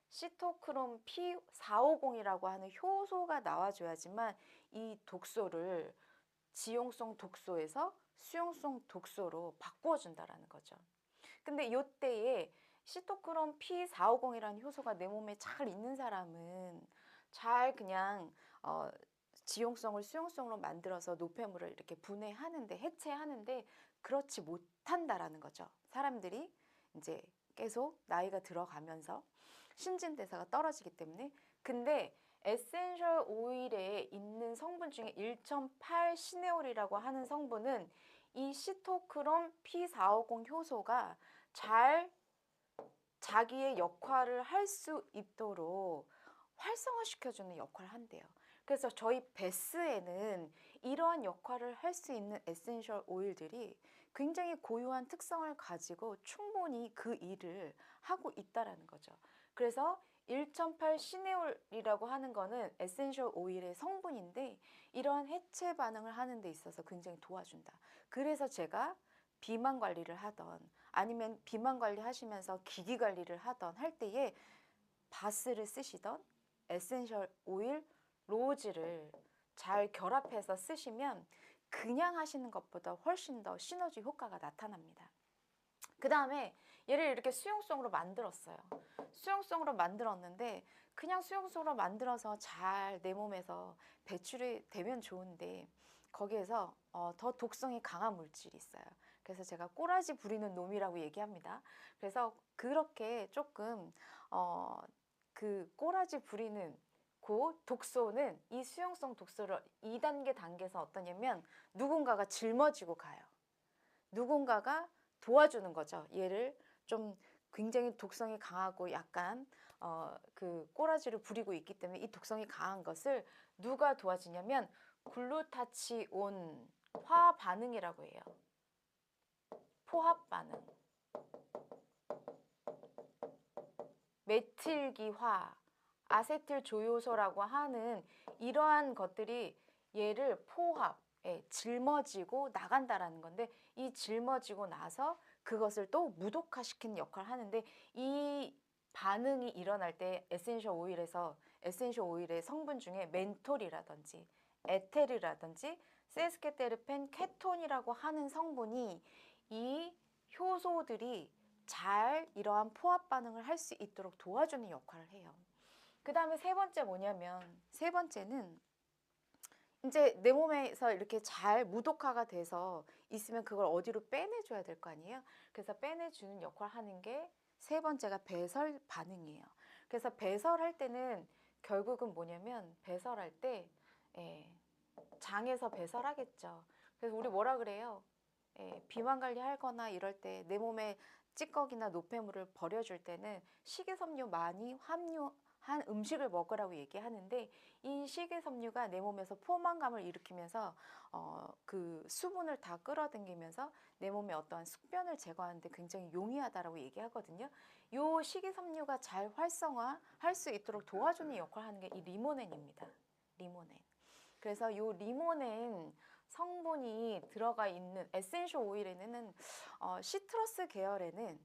시토크롬 P450이라고 하는 효소가 나와줘야지만 이 독소를 지용성 독소에서 수용성 독소로 바꾸어준다라는 거죠. 근데 이때에 시토크롬 P450이라는 효소가 내 몸에 잘 있는 사람은 잘 그냥 지용성을 수용성으로 만들어서 노폐물을 이렇게 분해하는데 해체하는데 그렇지 못한다라는 거죠. 사람들이 이제 계속 나이가 들어가면서 신진대사가 떨어지기 때문에. 근데 에센셜 오일에 있는 성분 중에 1.8 시네올이라고 하는 성분은 이 시토크롬 P450 효소가 잘 자기의 역할을 할 수 있도록 활성화시켜주는 역할을 한대요. 그래서 저희 베스에는 이러한 역할을 할 수 있는 에센셜 오일들이 굉장히 고유한 특성을 가지고 충분히 그 일을 하고 있다라는 거죠. 그래서 1.8 시네올이라고 하는 거는 에센셜 오일의 성분인데 이러한 해체 반응을 하는 데 있어서 굉장히 도와준다. 그래서 제가 비만 관리를 하던 아니면 비만 관리 하시면서 기기 관리를 하던 할 때에 바스를 쓰시던 에센셜 오일 로즈를 잘 결합해서 쓰시면 그냥 하시는 것보다 훨씬 더 시너지 효과가 나타납니다. 그 다음에 얘를 이렇게 수용성으로 만들었어요. 수용성으로 만들었는데 그냥 수용성으로 만들어서 잘 내 몸에서 배출이 되면 좋은데 거기에서 더 독성이 강한 물질이 있어요. 그래서 제가 꼬라지 부리는 놈이라고 얘기합니다. 그래서 그렇게 조금 그 꼬라지 부리는 그 독소는 이 수용성 독소를 2단계 단계에서 어떠냐면 누군가가 짊어지고 가요. 누군가가 도와주는 거죠. 얘를 좀 굉장히 독성이 강하고 약간 그 꼬라지를 부리고 있기 때문에 이 독성이 강한 것을 누가 도와주냐면 글루타치온 화학 반응이라고 해요. 포합 반응. 메틸기화, 아세틸 조효소라고 하는 이러한 것들이 얘를 짊어지고 나간다라는 건데 이 짊어지고 나서 그것을 또 무독화시키는 역할을 하는데 이 반응이 일어날 때 에센셜 오일의 성분 중에 멘톨이라든지 에테르라든지 세스케테르펜 케톤이라고 하는 성분이 이 효소들이 잘 이러한 포합 반응을 할 수 있도록 도와주는 역할을 해요. 그 다음에 세 번째 뭐냐면 세 번째는 이제 내 몸에서 이렇게 잘 무독화가 돼서 있으면 그걸 어디로 빼내줘야 될 거 아니에요. 그래서 빼내주는 역할을 하는 게 세 번째가 배설 반응이에요. 그래서 배설할 때는 결국은 뭐냐면 배설할 때 장에서 배설하겠죠. 그래서 우리 뭐라 그래요? 비만 관리하거나 이럴 때 내 몸에 찌꺼기나 노폐물을 버려줄 때는 식이섬유 많이 함유한 음식을 먹으라고 얘기하는데 이 식이섬유가 내 몸에서 포만감을 일으키면서 그 수분을 다 끌어당기면서 내 몸의 어떠한 숙변을 제거하는데 굉장히 용이하다라고 얘기하거든요. 요 식이섬유가 잘 활성화할 수 있도록 도와주는 역할을 하는 게 이 리모넨입니다. 리모넨. 그래서 요 리모넨 성분이 들어가 있는 에센셜 오일에는 시트러스 계열에는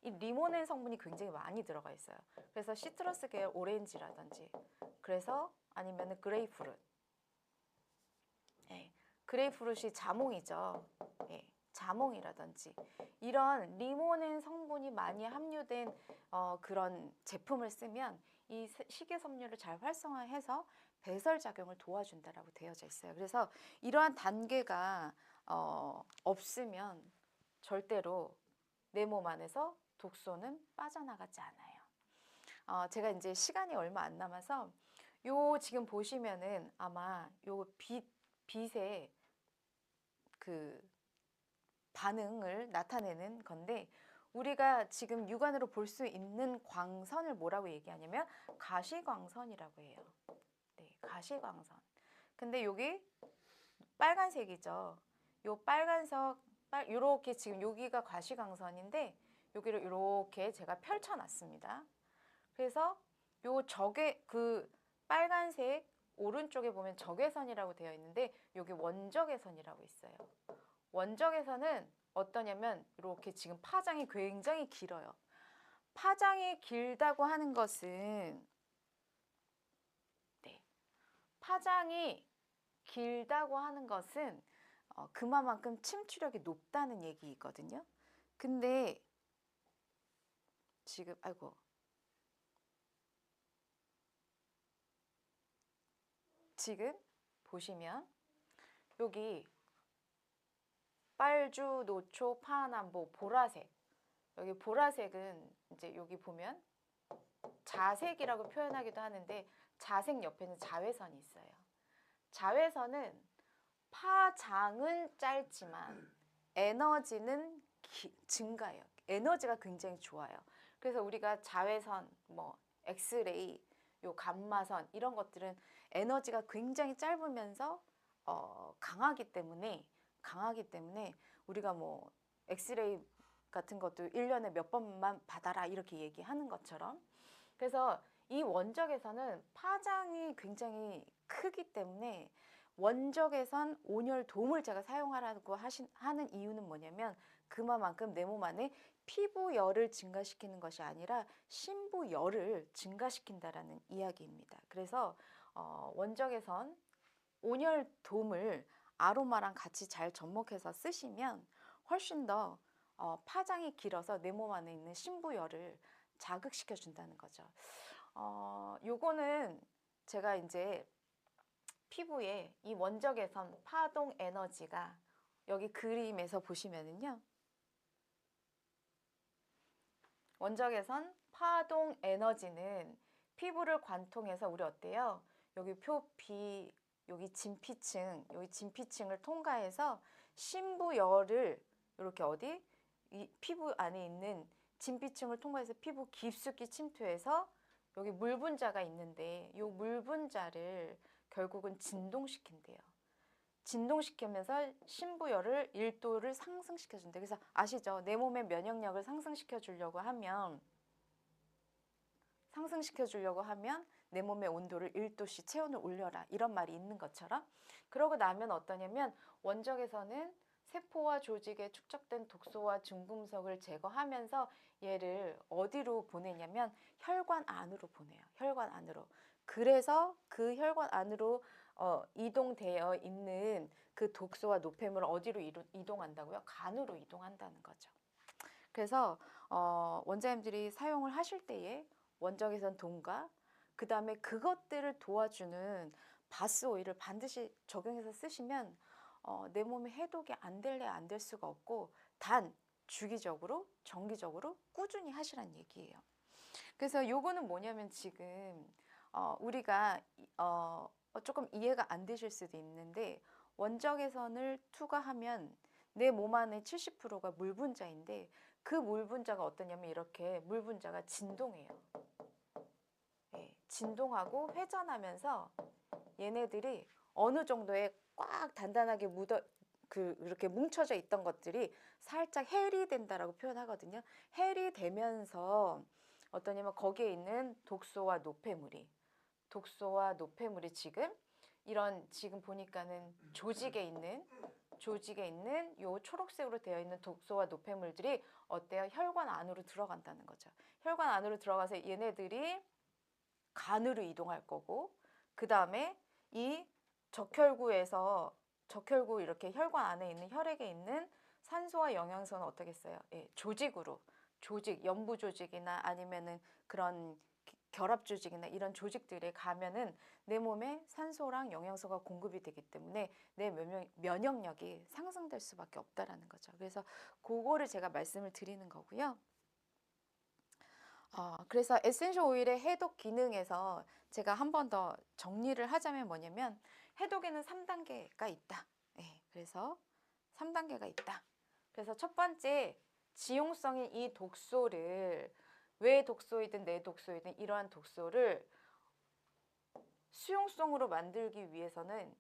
이 리모넨 성분이 굉장히 많이 들어가 있어요. 그래서 시트러스 계열 오렌지라든지 그래서 아니면 그레이프룻. 그레이프룻이 자몽이죠. 자몽이라든지 이런 리모넨 성분이 많이 함유된 그런 제품을 쓰면 이 식이섬유를 잘 활성화해서 배설 작용을 도와준다라고 되어져 있어요. 그래서 이러한 단계가 없으면 절대로 내 몸 안에서 독소는 빠져나가지 않아요. 제가 이제 시간이 얼마 안 남아서 요 지금 보시면은 아마 요 빛의 그 반응을 나타내는 건데 우리가 지금 육안으로 볼 수 있는 광선을 뭐라고 얘기하냐면 가시광선이라고 해요. 가시광선. 근데 여기 빨간색이죠. 요 빨간색, 요렇게 지금 여기가 가시광선인데 여기를 이렇게 제가 펼쳐놨습니다. 그래서 요 그 빨간색 오른쪽에 보면 적외선이라고 되어 있는데 여기 원적외선이라고 있어요. 원적외선은 어떠냐면 이렇게 지금 파장이 굉장히 길어요. 파장이 길다고 하는 것은 파장이 길다고 하는 것은 그만큼 침투력이 높다는 얘기거든요. 근데 지금 지금 보시면 여기 빨주, 노초, 파남보, 보라색. 여기 보라색은 이제 여기 보면 자색이라고 표현하기도 하는데 자색 옆에는 자외선이 있어요. 자외선은 파장은 짧지만 에너지는 증가해요. 에너지가 굉장히 좋아요. 그래서 우리가 자외선, 엑스레이 요 감마선 이런 것들은 에너지가 굉장히 짧으면서 강하기 때문에 우리가 뭐 엑스레이 같은 것도 1년에 몇 번만 받아라 이렇게 얘기하는 것처럼, 그래서 이 원적외선은 파장이 굉장히 크기 때문에 원적외선 온열 돔을 제가 사용하라고 하는 이유는 뭐냐면 그만큼 내 몸 안에 피부열을 증가시키는 것이 아니라 신부열을 증가시킨다라는 이야기입니다. 그래서 원적외선 온열 돔을 아로마랑 같이 잘 접목해서 쓰시면 훨씬 더 파장이 길어서 내 몸 안에 있는 신부열을 자극시켜 준다는 거죠. 요거는 제가 이제 피부에 이 원적외선 파동 에너지가 여기 그림에서 보시면은요. 원적외선 파동 에너지는 피부를 관통해서 우리 어때요? 여기 표피, 여기 진피층을 통과해서 신부열을 이렇게 어디? 이 피부 안에 있는 진피층을 통과해서 피부 깊숙이 침투해서 여기 물 분자가 있는데 이 물 분자를 결국은 진동시킨대요. 진동시키면서 신부열을 1도를 상승시켜준대. 그래서 아시죠? 내 몸의 면역력을 상승시켜 주려고 하면 내 몸의 온도를 1도씩 체온을 올려라 이런 말이 있는 것처럼, 그러고 나면 어떠냐면 원적외선은 세포와 조직에 축적된 독소와 중금속을 제거하면서 얘를 어디로 보내냐면 혈관 안으로 보내요. 혈관 안으로. 그래서 그 혈관 안으로 이동되어 있는 그 독소와 노폐물을 어디로 이동한다고요? 간으로 이동한다는 거죠. 그래서 원장님들이 사용을 하실 때에 원적외선 돔과 그 다음에 그것들을 도와주는 바스 오일을 반드시 적용해서 쓰시면 내 몸에 해독이 안 될래 안 될 수가 없고, 단 주기적으로 정기적으로 꾸준히 하시란 얘기예요. 그래서 요거는 뭐냐면 지금 우리가 조금 이해가 안 되실 수도 있는데 원적외선을 투과하면 내 몸 안에 70%가 물 분자인데 그 물 분자가 어떠냐면 이렇게 물 분자가 진동해요. 예, 진동하고 회전하면서 얘네들이 어느 정도에 꽉 단단하게 이렇게 뭉쳐져 있던 것들이 살짝 헬이 된다라고 표현하거든요. 헬이 되면서 어떠냐면 거기에 있는 독소와 노폐물이 지금 보니까는 조직에 있는 요 초록색으로 되어 있는 독소와 노폐물들이 어때요? 혈관 안으로 들어간다는 거죠. 혈관 안으로 들어가서 얘네들이 간으로 이동할 거고, 그 다음에 이 적혈구 이렇게 혈관 안에 있는 혈액에 있는 산소와 영양소는 어떻겠어요? 예, 연부 조직이나 아니면은 그런 결합 조직이나 이런 조직들에 가면은 내 몸에 산소랑 영양소가 공급이 되기 때문에 내 면역력이 상승될 수밖에 없다라는 거죠. 그래서 그거를 제가 말씀을 드리는 거고요. 그래서 에센셜 오일의 해독 기능에서 제가 한 번 더 정리를 하자면 뭐냐면 해독에는 3단계가 있다. 네, 그래서 3단계가 있다. 그래서 첫 번째 지용성인 이 독소를 외독소이든 내독소이든 이러한 독소를 수용성으로 만들기 위해서는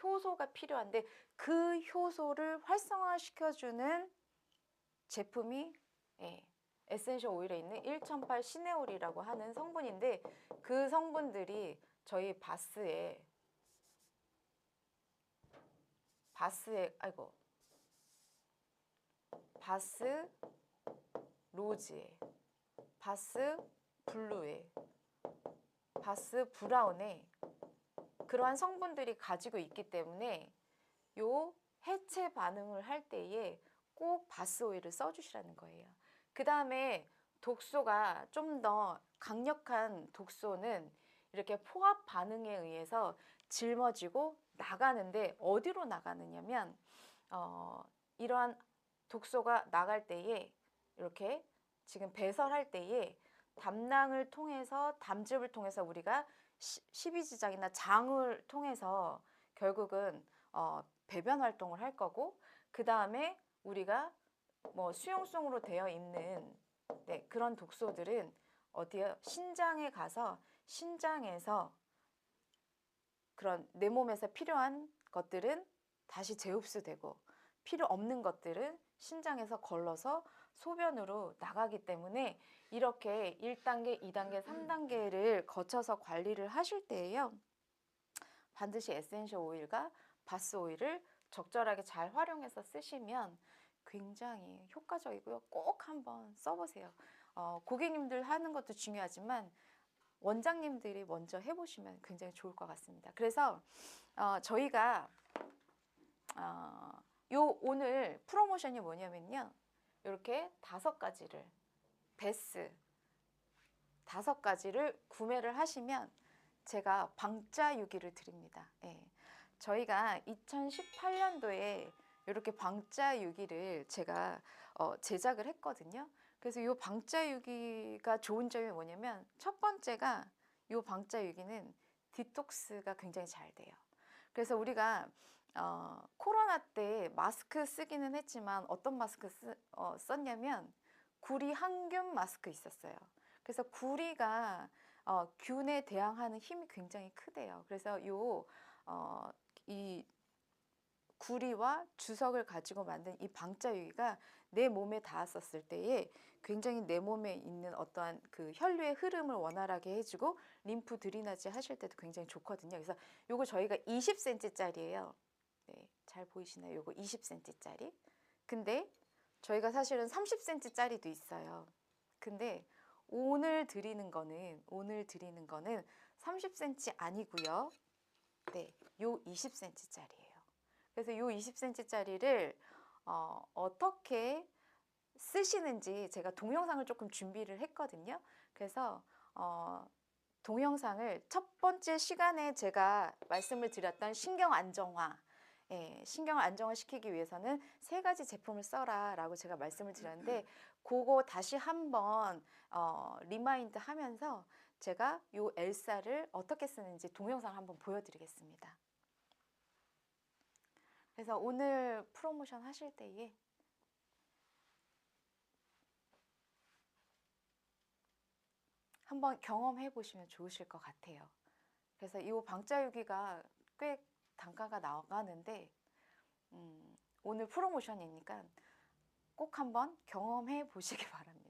효소가 필요한데 그 효소를 활성화시켜주는 제품이 에센셜 오일에 있는 1008 시네올이라고 하는 성분인데 그 성분들이 저희 바스 로즈에, 바스 블루에, 바스 브라운에 그러한 성분들이 가지고 있기 때문에 요 해체 반응을 할 때에 꼭 바스 오일을 써주시라는 거예요. 그 다음에 독소가 좀 더 강력한 독소는 이렇게 포합 반응에 의해서 짊어지고 나가는데 어디로 나가느냐면 이러한 독소가 나갈 때에 이렇게 지금 배설할 때에 담즙을 통해서 우리가 십이지장이나 장을 통해서 결국은 배변 활동을 할 거고, 그 다음에 우리가 뭐 수용성으로 되어 있는 그런 독소들은 어디에 신장에 가서 신장에서 그런 내 몸에서 필요한 것들은 다시 재흡수되고 필요 없는 것들은 신장에서 걸러서 소변으로 나가기 때문에 이렇게 1단계, 2단계, 3단계를 거쳐서 관리를 하실 때에요. 반드시 에센셜 오일과 바스 오일을 적절하게 잘 활용해서 쓰시면 굉장히 효과적이고요. 꼭 한번 써보세요. 고객님들 하는 것도 중요하지만 원장님들이 먼저 해보시면 굉장히 좋을 것 같습니다. 그래서 저희가 요 오늘 프로모션이 뭐냐면요. 이렇게 5가지를 베스 5가지를 구매를 하시면 제가 방짜유기를 드립니다. 예. 저희가 2018년도에 이렇게 방짜유기를 제가 제작을 했거든요. 그래서 이 방짜유기가 좋은 점이 뭐냐면 첫 번째가 이 방짜유기는 디톡스가 굉장히 잘 돼요. 그래서 우리가 코로나 때 마스크 쓰기는 했지만 어떤 마스크 썼냐면 구리 항균 마스크 있었어요. 그래서 구리가 균에 대항하는 힘이 굉장히 크대요. 그래서 이 구리와 주석을 가지고 만든 이 방짜유기가 내 몸에 닿았었을 때에 굉장히 내 몸에 있는 어떠한 그 혈류의 흐름을 원활하게 해주고 림프 드리나지 하실 때도 굉장히 좋거든요. 그래서 요거 저희가 20cm짜리예요. 네, 잘 보이시나요? 요거 20cm짜리. 근데 저희가 사실은 30cm짜리도 있어요. 근데 오늘 드리는 거는 30cm 아니고요. 네, 요 20cm짜리예요. 그래서 요 20cm짜리를 어떻게 쓰시는지 제가 동영상을 조금 준비를 했거든요. 그래서 동영상을 첫 번째 시간에 제가 말씀을 드렸던 신경 안정화, 신경을 안정화시키기 위해서는 3가지 제품을 써라 라고 제가 말씀을 드렸는데 그거 다시 한번 리마인드 하면서 제가 요 엘사를 어떻게 쓰는지 동영상 한번 보여드리겠습니다. 그래서 오늘 프로모션 하실 때에 한번 경험해 보시면 좋으실 것 같아요. 그래서 이 방짜유기가 꽤 단가가 나가는데 오늘 프로모션이니까 꼭 한번 경험해 보시기 바랍니다.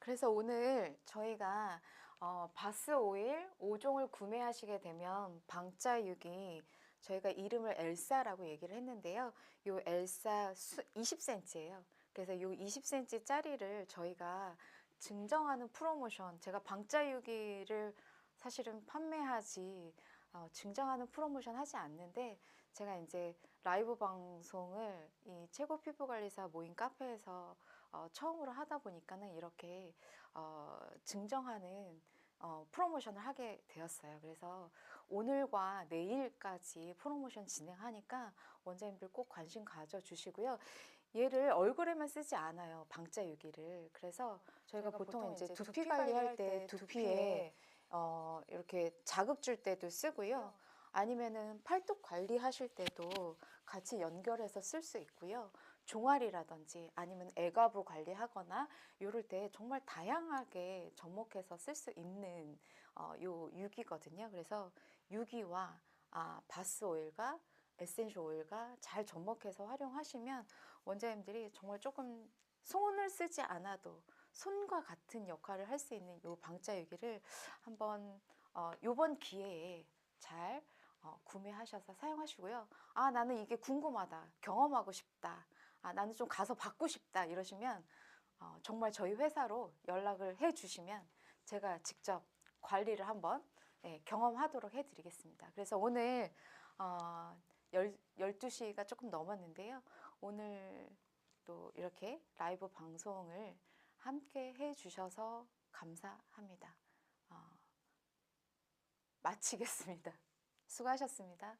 그래서 오늘 저희가 바스 오일 5종을 구매하시게 되면 방자육이 저희가 이름을 엘사라고 얘기를 했는데요. 요 엘사 20cm예요. 그래서 요 20cm짜리를 저희가 증정하는 프로모션, 제가 방자유기를 사실은 판매하지 증정하는 프로모션 하지 않는데, 제가 이제 라이브 방송을 이 최고 피부관리사 모임 카페에서 처음으로 하다 보니까는 이렇게 증정하는 프로모션을 하게 되었어요. 그래서 오늘과 내일까지 프로모션 진행하니까 원장님들 꼭 관심 가져주시고요. 얘를 얼굴에만 쓰지 않아요, 방자유기를. 그래서 저희가 보통 이제 두피 관리할 때 두피에 이렇게 자극 줄 때도 쓰고요. 아니면은 팔뚝 관리하실 때도 같이 연결해서 쓸 수 있고요. 종아리라든지 아니면 애가부 관리하거나 이럴 때 정말 다양하게 접목해서 쓸 수 있는 요 유기거든요. 그래서 유기와 바스 오일과 에센셜 오일과 잘 접목해서 활용하시면 원장님들이 정말 조금 손을 쓰지 않아도 손과 같은 역할을 할 수 있는 요 방자유기를 한번 요번 기회에 잘 구매하셔서 사용하시고요. 나는 이게 궁금하다, 경험하고 싶다, 나는 좀 가서 받고 싶다 이러시면 정말 저희 회사로 연락을 해 주시면 제가 직접 관리를 한번 경험하도록 해드리겠습니다. 그래서 오늘 12시가 조금 넘었는데요. 오늘 또 이렇게 라이브 방송을 함께 해주셔서 감사합니다. 마치겠습니다. 수고하셨습니다.